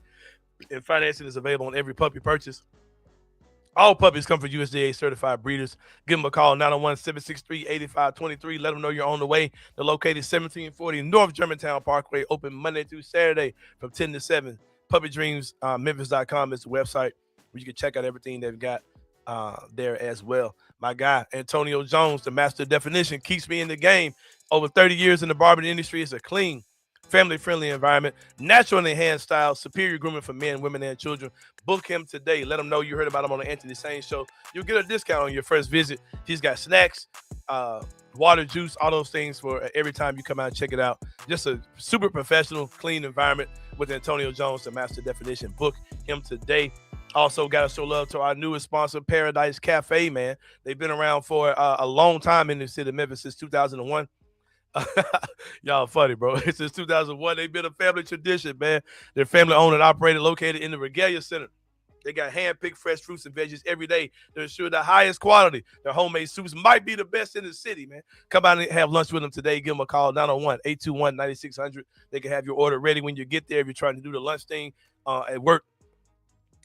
and financing is available on every puppy purchase. All puppies come from USDA certified breeders. Give them a call, 901-763-8523. Let them know you're on the way. They're located 1740 North Germantown Parkway, open Monday through Saturday from 10 to 7. PuppyDreamsMemphis.com is the website where you can check out everything they've got there as well. My guy, Antonio Jones, the master definition, keeps me in the game. Over 30 years in the barbering industry. It's a clean, family-friendly environment, natural and enhanced style, superior grooming for men, women, and children. Book him today. Let him know you heard about him on the Anthony Sain Show. You'll get a discount on your first visit. He's got snacks, water, juice, all those things for every time you come out and check it out. Just a super professional, clean environment with Antonio Jones, the master definition. Book him today. Also, got to show love to our newest sponsor, Paradise Cafe, man. They've been around for a long time in the city of Memphis, since 2001. Y'all funny, bro. Since 2001, they've been a family tradition, man. They're family owned and operated, located in the Regalia Center. They got hand-picked fresh fruits and veggies every day. They're sure the highest quality. Their homemade soups might be the best in the city, man. Come out and have lunch with them today. Give them a call, 901-821-9600. They can have your order ready when you get there. If you're trying to do the lunch thing at work,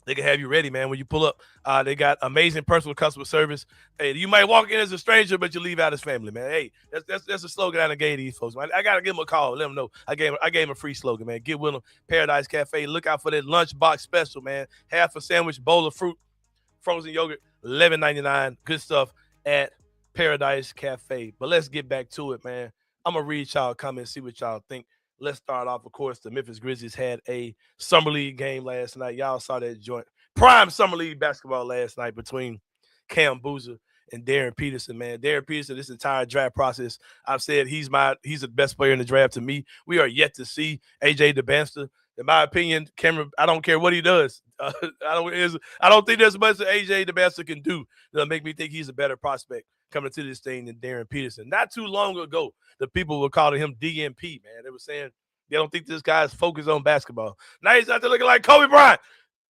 they can have you ready, man, when you pull up. They got amazing personal customer service. Hey, you might walk in as a stranger, but you leave out as family, man. Hey, that's a slogan I gave these folks, man. I got to give them a call. Let them know. I gave them a free slogan, man. Get with them. Paradise Cafe. Look out for that lunchbox special, man. Half a sandwich, bowl of fruit, frozen yogurt, $11.99. Good stuff at Paradise Cafe. But let's get back to it, man. I'm going to read y'all comments, see what y'all think. Let's start off, of course. The Memphis Grizzlies had a Summer League game last night. Y'all saw that joint. Prime Summer League basketball last night between Cam Boozer and Darren Peterson, man. Darren Peterson, this entire draft process, I've said he's the best player in the draft to me. We are yet to see A.J. DeBanster. In my opinion, Cameron, I don't care what he does. I don't think there's much that A.J. DeBanster can do that'll make me think he's a better prospect coming to this thing than Darren Peterson. Not too long ago, the people were calling him DMP, man. They were saying they don't think this guy's focused on basketball. Now he's out there looking like Kobe Bryant.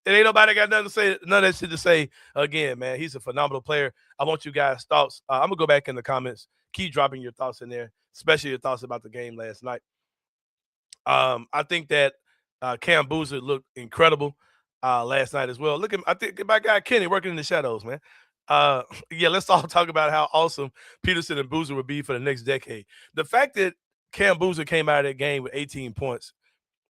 And ain't nobody got nothing to say, none of that shit to say again, man. He's a phenomenal player. I want you guys' thoughts. I'm going to go back in the comments. Keep dropping your thoughts in there, especially your thoughts about the game last night. I think that Cam Boozer looked incredible last night as well. I think my guy Kenny working in the shadows, man. Let's all talk about how awesome Peterson and Boozer would be for the next decade. The fact that Cam Boozer came out of that game with 18 points,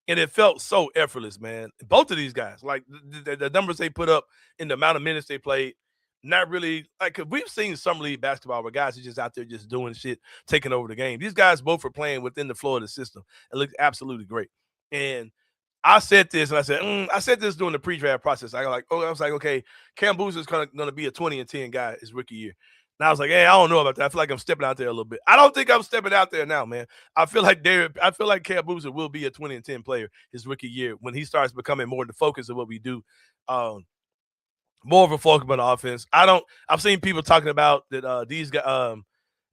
and it felt so effortless, man. Both of these guys, like the numbers they put up and the amount of minutes they played, not really like, cause we've seen Summer League basketball where guys are just out there just doing shit, taking over the game. These guys both are playing within the flow of the system. It looked absolutely great. And I said this, and I said this during the pre-draft process. I was like, okay, Cam Boozer is going to be a 20-10 guy his rookie year. And I was like, hey, I don't know about that. I feel like I'm stepping out there a little bit. I don't think I'm stepping out there now, man. I feel like Cam Boozer will be a 20-10 player his rookie year when he starts becoming more the focus of what we do. More of a focus on the offense. I've seen people talking about that these guys,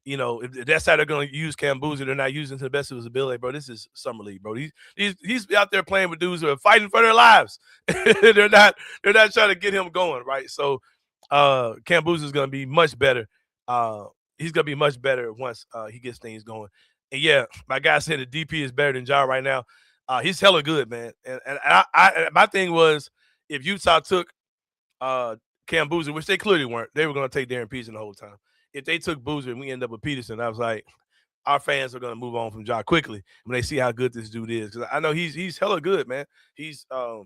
if that's how they're going to use Cam Boozer, they're not using to the best of his ability, bro. This is Summer League, bro. He's out there playing with dudes who are fighting for their lives. they're not trying to get him going, right? So Cam Boozer is going to be much better. He's going to be much better once he gets things going. And yeah, my guy said the DP is better than Ja right now. He's hella good, man. And I my thing was, if Utah took Cam Boozer, which they clearly weren't, they were going to take Darren Peterson the whole time. If they took Boozer and we end up with Peterson, I was like, our fans are going to move on from Ja quickly when they see how good this dude is. Because I know he's hella good, man. He was,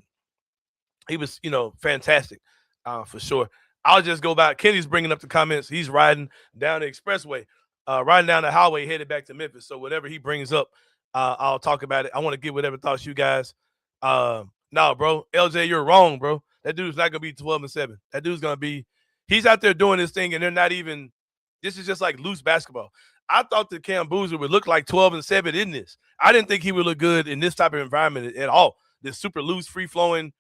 fantastic for sure. I'll just go back. Kenny's bringing up the comments. He's riding down the expressway, riding down the highway, headed back to Memphis. So whatever he brings up, I'll talk about it. I want to get whatever thoughts you guys. No, bro. LJ, you're wrong, bro. That dude's not going to be 12-7. That dude's going to be – he's out there doing this thing, and they're not even – this is just like loose basketball. I thought that Cam Boozer would look like 12-7 in this. I didn't think he would look good in this type of environment at all. This super loose, free-flowing,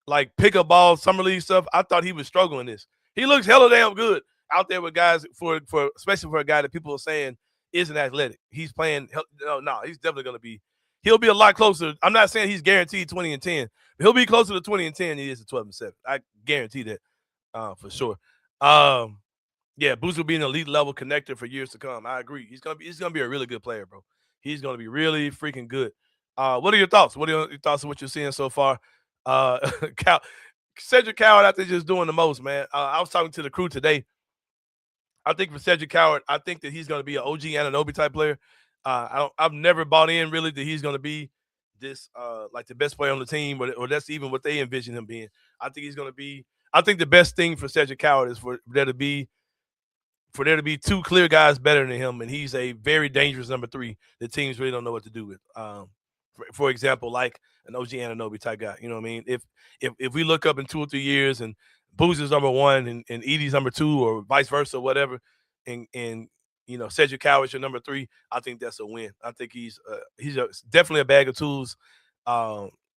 like pickup ball, summer league stuff. I thought he was struggling this. He looks hella damn good out there with guys for especially for a guy that people are saying isn't athletic. He's playing. No, he's definitely going to be. He'll be a lot closer. I'm not saying he's guaranteed 20-10, but he'll be closer to 20-10 than he is to 12-7. I guarantee that for sure. Yeah, Boozer will be an elite level connector for years to come. I agree. He's gonna be a really good player, bro. He's going to be really freaking good. What are your thoughts? What are your thoughts on what you're seeing so far? Cedric Coward, I think, just doing the most, man. I was talking to the crew today. I think for Cedric Coward, I think that he's going to be an OG Anunoby type player. I've never bought in really that he's going to be this like the best player on the team, or that's even what they envision him being. I think he's going to be. I think the best thing for Cedric Coward is for there to be two clear guys better than him, and he's a very dangerous number 3 that teams really don't know what to do with. For example, like an OG Anunoby type guy. You know what I mean? If we look up in 2 or 3 years and Boozer's number 1 and Edie's number 2 or vice versa, whatever, and you know, Cedric Coward's your number 3, I think that's a win. I think he's definitely a bag of tools.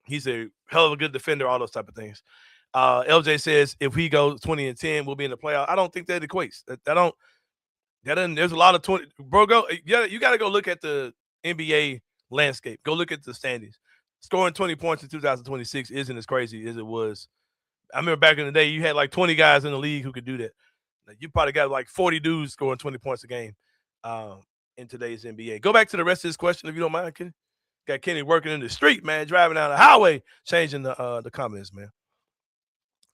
He's a hell of a good defender, all those type of things. LJ says if he goes 20-10, we'll be in the playoff. I don't think that equates. That doesn't. There's a lot of 20. Bro, you got to go look at the NBA landscape. Go look at the standings. Scoring 20 points in 2026 isn't as crazy as it was. I remember back in the day, you had like 20 guys in the league who could do that. You probably got like 40 dudes scoring 20 points a game in today's NBA. Go back to the rest of this question if you don't mind, Kenny. Got Kenny working in the street, man, driving down the highway, changing the comments, man.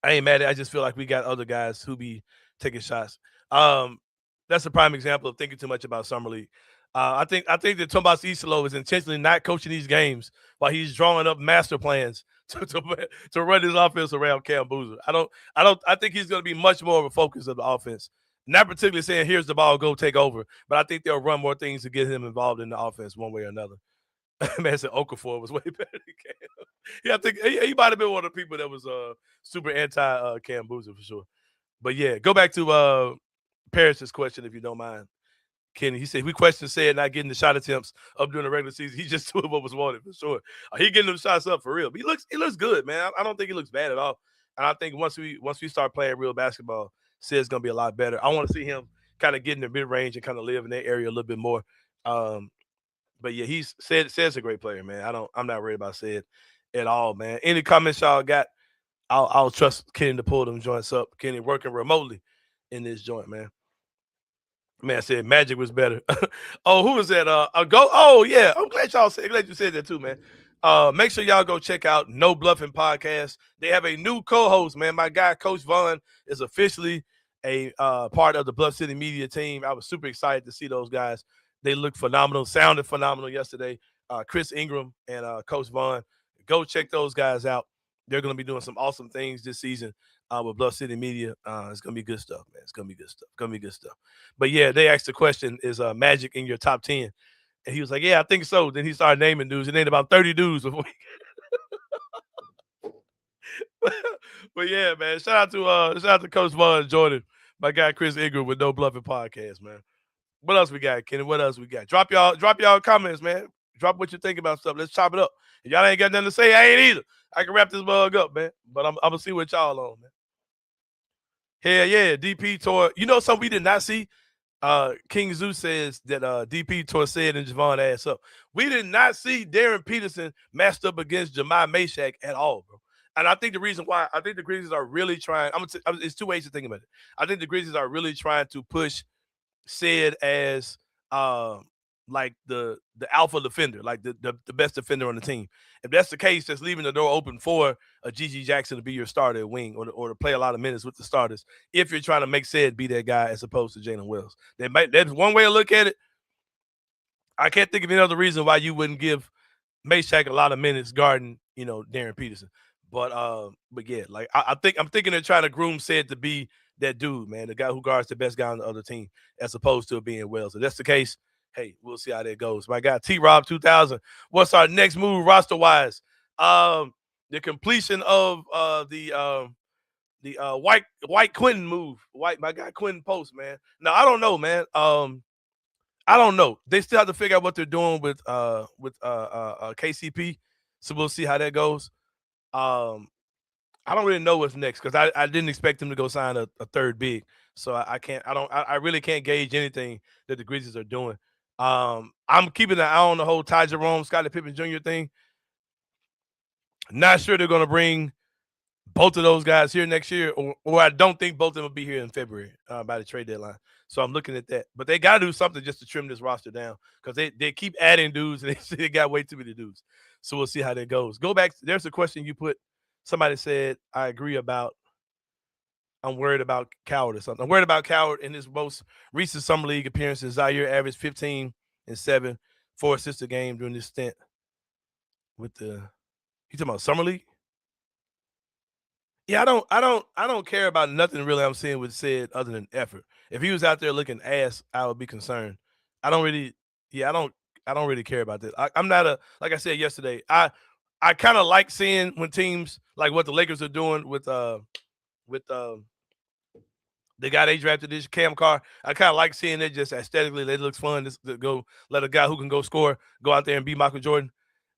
I ain't mad at it. I just feel like we got other guys who be taking shots. That's a prime example of thinking too much about Summer League. I think that Tomas Isolo is intentionally not coaching these games while he's drawing up master plans to run his offense around Cam Boozer. I think he's going to be much more of a focus of the offense. Not particularly saying here's the ball, go take over, but I think they'll run more things to get him involved in the offense one way or another. Man said Okafor was way better than Cam. Yeah, I think he might have been one of the people that was super anti Cam Boozer for sure. But yeah, go back to Parrish's question if you don't mind. Kenny, he said we question said not getting the shot attempts up during the regular season. He just doing what was wanted for sure. He getting them shots up for real. But he looks good, man. I don't think he looks bad at all. And I think once we start playing real basketball, Sid's gonna be a lot better. I want to see him kind of get in the mid range and kind of live in that area a little bit more. But yeah, Sid's a great player, man. I'm not worried about Sid at all, man. Any comments y'all got? I'll trust Kenny to pull them joints up. Kenny working remotely in this joint, man. Man said Magic was better. Oh, who was that? Oh yeah, I'm glad you said that too, man. Make sure y'all go check out No Bluffing Podcast. They have a new co-host, man. My guy Coach Vaughn is officially a part of the Bluff City Media team. I was super excited to see those guys. They looked phenomenal, sounded phenomenal yesterday. Chris Ingram and Coach Vaughn. Go check those guys out. They're going to be doing some awesome things this season with Bluff City Media. It's going to be good stuff, man. It's going to be good stuff. But, yeah, they asked the question, is Magic in your top 10? And he was like, yeah, I think so. Then he started naming dudes. It ain't about 30 dudes before But, yeah, man, shout out to Coach Vaughn and Jordan, my guy Chris Ingram with No Bluffing Podcast, man. What else we got, Kenny? What else we got? Drop y'all comments, man. Drop what you think about stuff. Let's chop it up. If y'all ain't got nothing to say, I ain't either. I can wrap this bug up, man. But I'm going to see what y'all on, man. Hell yeah, DP tore. You know something we did not see? King Zeus says that DP tore Sid and Javon ass up. We did not see Darren Peterson matched up against Jemai Meshack at all, bro. And I think the reason why, I think the Grizzlies are really trying, it's two ways to think about it. I think the Grizzlies are really trying to push Sid as like the alpha defender, like the best defender on the team. If that's the case, that's leaving the door open for a Gigi Jackson to be your starter at wing or to play a lot of minutes with the starters if you're trying to make Sid be that guy as opposed to Jalen Wells. That's one way to look at it. I can't think of any other reason why you wouldn't give Meshack a lot of minutes guarding, Darren Peterson. But yeah, like I'm thinking they're trying to groom Sid to be that dude, man, the guy who guards the best guy on the other team, as opposed to it being Wells. If that's the case, hey, we'll see how that goes. My guy T-Rob 2000. What's our next move roster wise? The completion of the White Quentin move. My guy Quentin Post, man. Now I don't know, man. I don't know. They still have to figure out what they're doing with KCP. So we'll see how that goes. I don't really know what's next because I didn't expect him to go sign a third big. So I really can't gauge anything that the Grizzlies are doing. I'm keeping an eye on the whole Ty Jerome, Scottie Pippen Jr. thing. Not sure they're going to bring both of those guys here next year, or I don't think both of them will be here in February by the trade deadline. So I'm looking at that. But they got to do something just to trim this roster down because they keep adding dudes and they got way too many dudes. So we'll see how that goes. Go back. There's a question you put. Somebody said, I agree about I'm worried about Coward or something. I'm worried about Coward in his most recent summer league appearances. Zaire averaged 15 and 7, 4 assists a game during this stint with the you talking about summer league? Yeah, I don't care about nothing really I'm seeing with said other than effort. If he was out there looking ass, I would be concerned. I don't really care about that. I'm not like I said yesterday, I kind of like seeing when teams like what the Lakers are doing with the guy they drafted this Cam Carr. I kind of like seeing it just aesthetically. It looks fun to go let a guy who can go score go out there and beat Michael Jordan.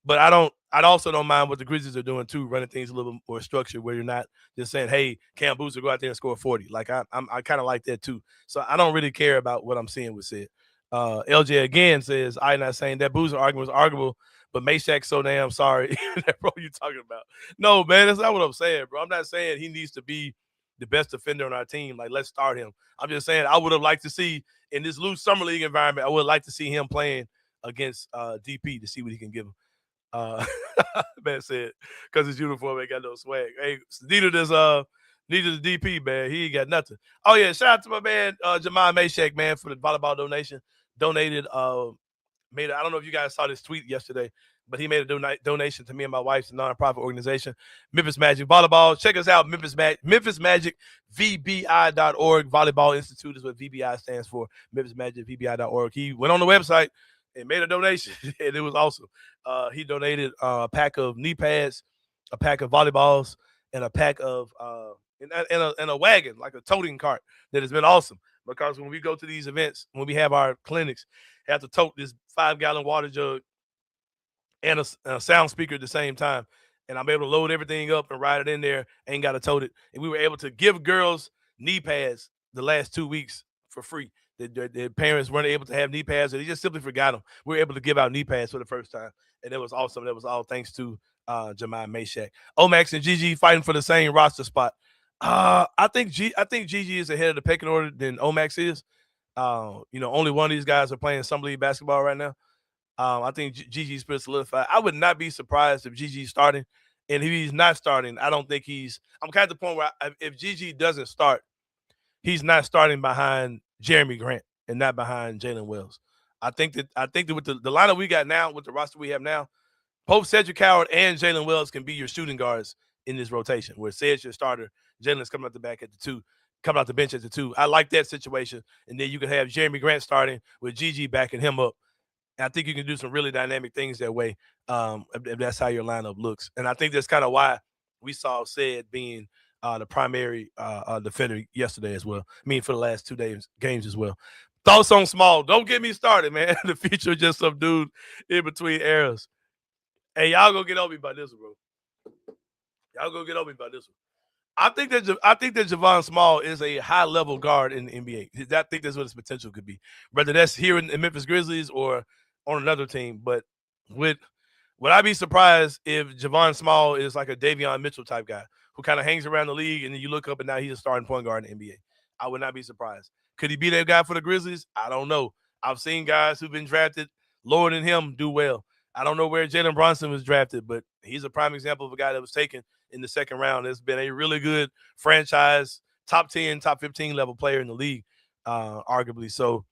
But I also don't mind what the Grizzlies are doing too, running things a little more structured where you're not just saying, "Hey, Cam Boozer, go out there and score 40." Like I kind of like that too. So I don't really care about what I'm seeing with it. LJ again says, "I'm not saying that Boozer argument was arguable, but Meshack's so damn sorry." That bro, you talking about? No, man, that's not what I'm saying, bro. I'm not saying he needs to be the best defender on our team. Like, let's start him. I'm just saying I would have liked to see in this loose summer league environment. I would like to see him playing against DP to see what he can give him. Man said because his uniform ain't got no swag. Hey, neither does the DP, man. He ain't got nothing. Oh yeah, shout out to my man Jamal Meshack, man, for the volleyball donation. Donated I don't know if you guys saw this tweet yesterday, but he made a donation to me and my wife's nonprofit organization, Memphis Magic Volleyball. Check us out, Memphis Magic VBI.org. Volleyball Institute is what VBI stands for. Memphis Magic VBI.org. He went on the website and made a donation, and it was awesome. He donated a pack of knee pads, a pack of volleyballs, and a pack of and a wagon, like a toting cart. That has been awesome because when we go to these events, when we have our clinics, have to tote this 5-gallon water jug and a sound speaker at the same time. And I'm able to load everything up and ride it in there. Ain't got to tote it. And we were able to give girls knee pads the last 2 weeks for free. Their parents weren't able to have knee pads, or they just simply forgot them. We were able to give out knee pads for the first time, and it was awesome. That was all thanks to Jemai Meshack. Omax and Gigi fighting for the same roster spot. I think Gigi is ahead of the pecking order than Omax is. Only one of these guys are playing summer league basketball right now. I think Gigi's pretty solidified. I would not be surprised if Gigi's starting, and if he's not starting, I don't think I'm kind of at the point where if Gigi doesn't start, he's not starting behind Jeremy Grant and not behind Jalen Wells. I think that with the lineup we got now, with the roster we have now, both Cedric Coward and Jalen Wells can be your shooting guards in this rotation, where Cedric's your starter, Jalen's coming out the back at the 2, coming out the bench at the 2. I like that situation. And then you can have Jeremy Grant starting with Gigi backing him up. And I think you can do some really dynamic things that way if that's how your lineup looks. And I think that's kind of why we saw Ced being the primary defender yesterday as well. I mean, for the last 2 games as well. Thoughts on Small? Don't get me started, man. The future just some dude in between eras. Hey, y'all go get on me about this one, bro. Y'all go get on me about this one. I think that Javon Small is a high-level guard in the NBA. I think that's what his potential could be, whether that's here in Memphis Grizzlies or on another team. But would I be surprised if Javon Small is like a Davion Mitchell type guy who kind of hangs around the league, and then you look up and now he's a starting point guard in the NBA? I would not be surprised. Could he be that guy for the Grizzlies? I don't know. I've seen guys who've been drafted lower than him do well. I don't know where Jalen Brunson was drafted, but he's a prime example of a guy that was taken in the second round. It's been a really good franchise, top 10, top 15 level player in the league, arguably. So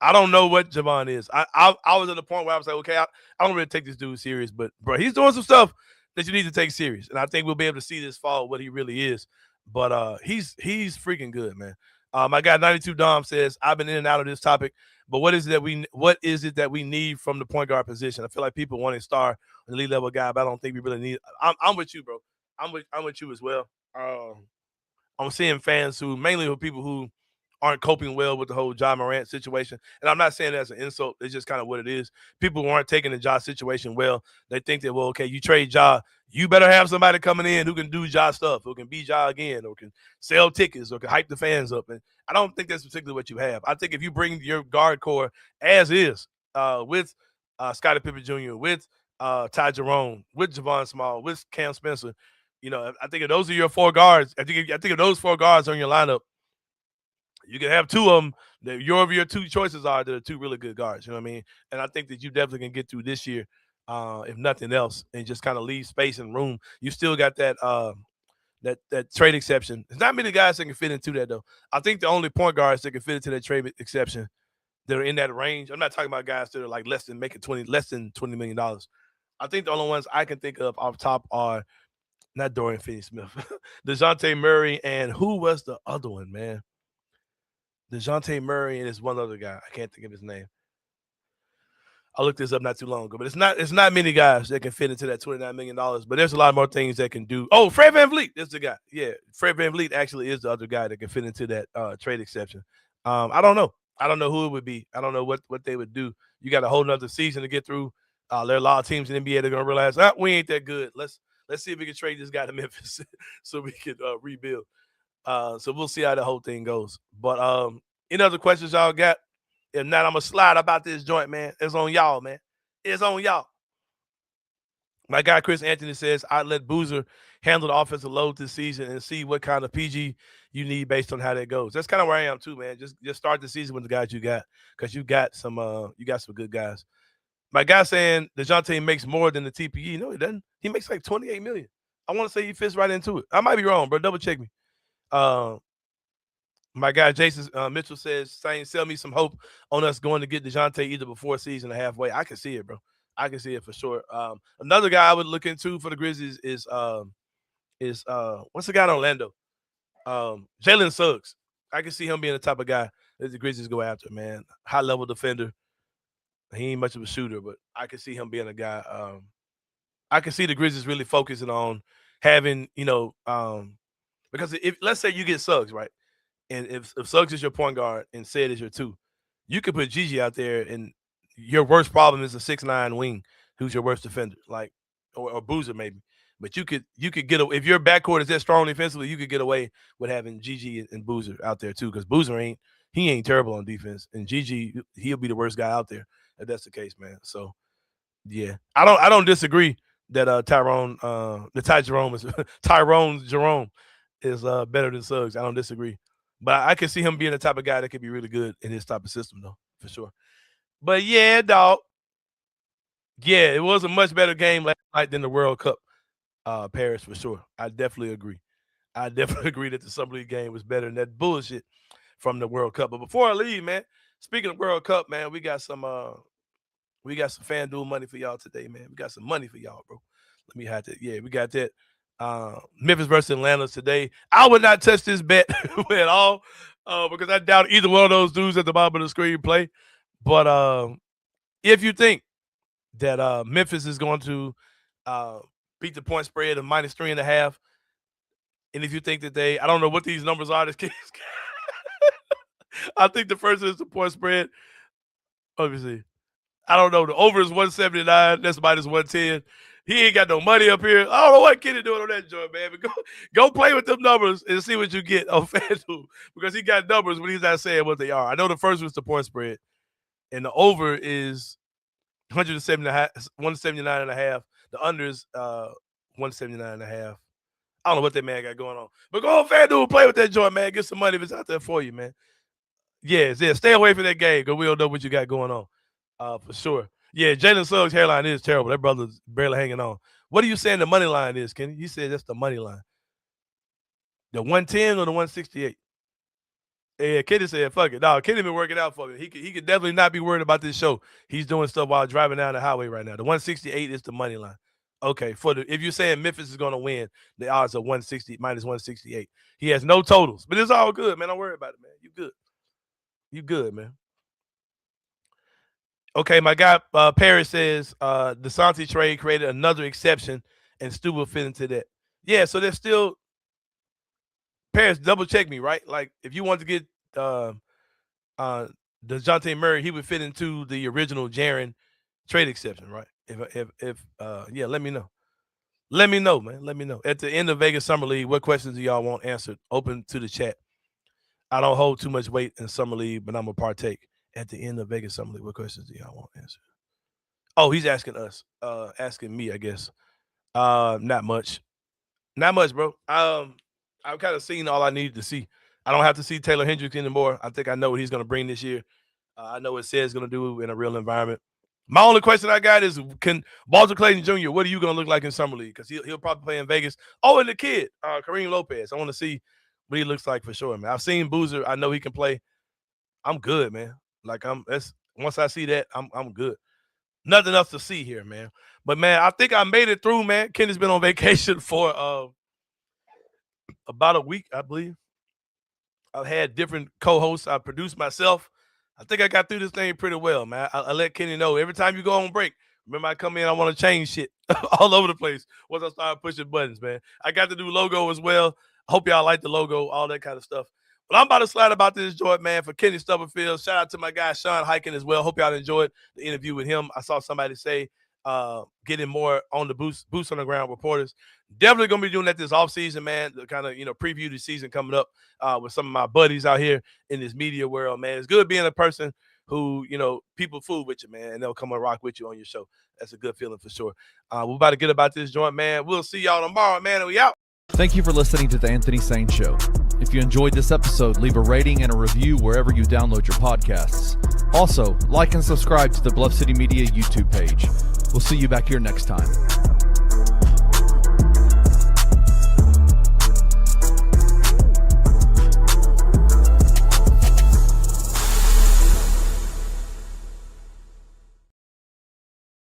I don't know what Javon is. I was at the point where I was like, okay, I don't really take this dude serious, but bro, he's doing some stuff that you need to take serious. And I think we'll be able to see this fall what he really is. But he's freaking good, man. My guy 92 Dom says, I've been in and out of this topic, but what is it that we need from the point guard position? I feel like people want a star, an elite level guy, but I don't think we really need. I'm with you, bro. I'm with you as well. I'm seeing fans mainly people who aren't coping well with the whole Ja Morant situation. And I'm not saying that as an insult. It's just kind of what it is. People who aren't taking the Ja situation well, they think that, well, okay, you trade Ja, you better have somebody coming in who can do Ja stuff, who can be Ja again, or can sell tickets, or can hype the fans up. And I don't think that's particularly what you have. I think if you bring your guard core as is, with Scottie Pippen Jr., with Ty Jerome, with Javon Small, with Cam Spencer, I think if those are your 4 guards, I think if those 4 guards on your lineup, you can have 2 of them. Your 2 choices are that are 2 really good guards. You know what I mean? And I think that you definitely can get through this year, if nothing else, and just kind of leave space and room. You still got that that trade exception. There's not many guys that can fit into that though. I think the only point guards that can fit into that trade exception that are in that range. I'm not talking about guys that are like less than $20 million. I think the only ones I can think of off top are not Dorian Finney-Smith, DeJounte Murray, and who was the other one, man? DeJounte Murray and there's one other guy. I can't think of his name. I looked this up not too long ago, but it's not many guys that can fit into that $29 million, but there's a lot more things that can do. Oh, Fred VanVleet is the guy. Yeah, Fred VanVleet actually is the other guy that can fit into that trade exception. I don't know. I don't know who it would be. I don't know what they would do. You got a whole nother season to get through. There are a lot of teams in the NBA that are going to realize, we ain't that good. Let's see if we can trade this guy to Memphis so we can rebuild. So we'll see how the whole thing goes. But any other questions y'all got? If not, I'm going to slide about this joint, man. It's on y'all, man. It's on y'all. My guy Chris Anthony says, I'd let Boozer handle the offensive load this season and see what kind of PG you need based on how that goes. That's kind of where I am too, man. Just start the season with the guys you got, because you got some good guys. My guy saying DeJounte makes more than the TPE. No, he doesn't. He makes like $28 million. I want to say he fits right into it. I might be wrong, bro. Double check me. My guy Jason Mitchell says, Sain, sell me some hope on us going to get DeJounte either before season or halfway. I can see it, bro. I can see it for sure. Another guy I would look into for the Grizzlies is what's the guy in Orlando? Jalen Suggs. I can see him being the type of guy that the Grizzlies go after, man. High level defender. He ain't much of a shooter, but I can see him being a guy. I can see the Grizzlies really focusing on having, because if let's say you get Suggs, right? And if Suggs is your point guard and Said is your 2, you could put Gigi out there, and your worst problem is a 6'9" wing who's your worst defender, like or Boozer maybe. But you could get if your backcourt is that strong defensively, you could get away with having Gigi and Boozer out there too, because Boozer ain't terrible on defense, and Gigi, he'll be the worst guy out there if that's the case, man. So yeah, I don't disagree that Tyrone Jerome is better than Suggs. I don't disagree. But I can see him being the type of guy that could be really good in his type of system, though, for sure. But yeah, dog. Yeah, it was a much better game last night than the World Cup, Paris, for sure. I definitely agree. I definitely agree that the Summer League game was better than that bullshit from the World Cup. But before I leave, man, speaking of World Cup, man, we got some FanDuel money for y'all today, man. We got some money for y'all, bro. Let me have that. Yeah, we got that. Memphis versus Atlanta today. I would not touch this bet at all because I doubt either one of those dudes at the bottom of the screen play. But if you think that Memphis is going to beat the point spread of -3.5, and if you think that I don't know what these numbers are. This I think the first is the point spread. Obviously, I don't know. The over is 179. That's -110. He ain't got no money up here. I don't know what Kenny doing on that joint, man. But go play with them numbers and see what you get on FanDuel, because he got numbers when he's not saying what they are. I know the first was the point spread, and the over is 179.5. The under is 179.5. I don't know what that man got going on. But go on FanDuel and play with that joint, man. Get some money if it's out there for you, man. Yeah. Stay away from that game because we don't know what you got going on. For sure. Yeah, Jalen Suggs' hairline is terrible. That brother's barely hanging on. What are you saying the money line is, Kenny? You said that's the money line. The 110 or the 168? Yeah, Kenny said, fuck it. No, Kenny been working out for me. He could definitely not be worried about this show. He's doing stuff while driving down the highway right now. The 168 is the money line. Okay, if you're saying Memphis is going to win, the odds are -168. He has no totals, but it's all good, man. Don't worry about it, man. You good. You good, man. Okay, my guy Paris says the Santi trade created another exception, and Stu will fit into that. Yeah, so there's still Paris. Double check me, right? Like if you want to get DeJounte Murray, he would fit into the original Jaren trade exception, right? If yeah, let me know. Let me know, man. Let me know. At the end of Vegas Summer League, what questions do y'all want answered? Open to the chat. I don't hold too much weight in Summer League, but I'm gonna partake. At the end of Vegas Summer League, what questions do y'all want answered? Oh, he's asking us. Asking me, I guess. Not much. Not much, bro. I've kind of seen all I needed to see. I don't have to see Taylor Hendricks anymore. I think I know what he's going to bring this year. I know what Said's going to do in a real environment. My only question I got is, can Waldo Clayton Jr., what are you going to look like in Summer League? Because he'll probably play in Vegas. Oh, and the kid, Kareem Lopez. I want to see what he looks like for sure, man. I've seen Boozer. I know he can play. I'm good, man. Like, once I see that, I'm good. Nothing else to see here, man. But, man, I think I made it through, man. Kenny's been on vacation for about a week, I believe. I've had different co-hosts. I produced myself. I think I got through this thing pretty well, man. I let Kenny know every time you go on break, remember I come in, I want to change shit all over the place once I start pushing buttons, man. I got the new logo as well. I hope y'all like the logo, all that kind of stuff. But I'm about to slide about this joint, man, for Kenny Stubblefield. Shout out to my guy, Sean Hiking, as well. Hope y'all enjoyed the interview with him. I saw somebody say getting more on the boots on the ground reporters. Definitely going to be doing that this offseason, man, to kind of, preview the season coming up with some of my buddies out here in this media world, man. It's good being a person who, people fool with you, man, and they'll come and rock with you on your show. That's a good feeling for sure. We're about to get about this joint, man. We'll see y'all tomorrow, man, and we out. Thank you for listening to the Anthony Sain Show. If you enjoyed this episode, leave a rating and a review wherever you download your podcasts. Also, like and subscribe to the Bluff City Media YouTube page. We'll see you back here next time.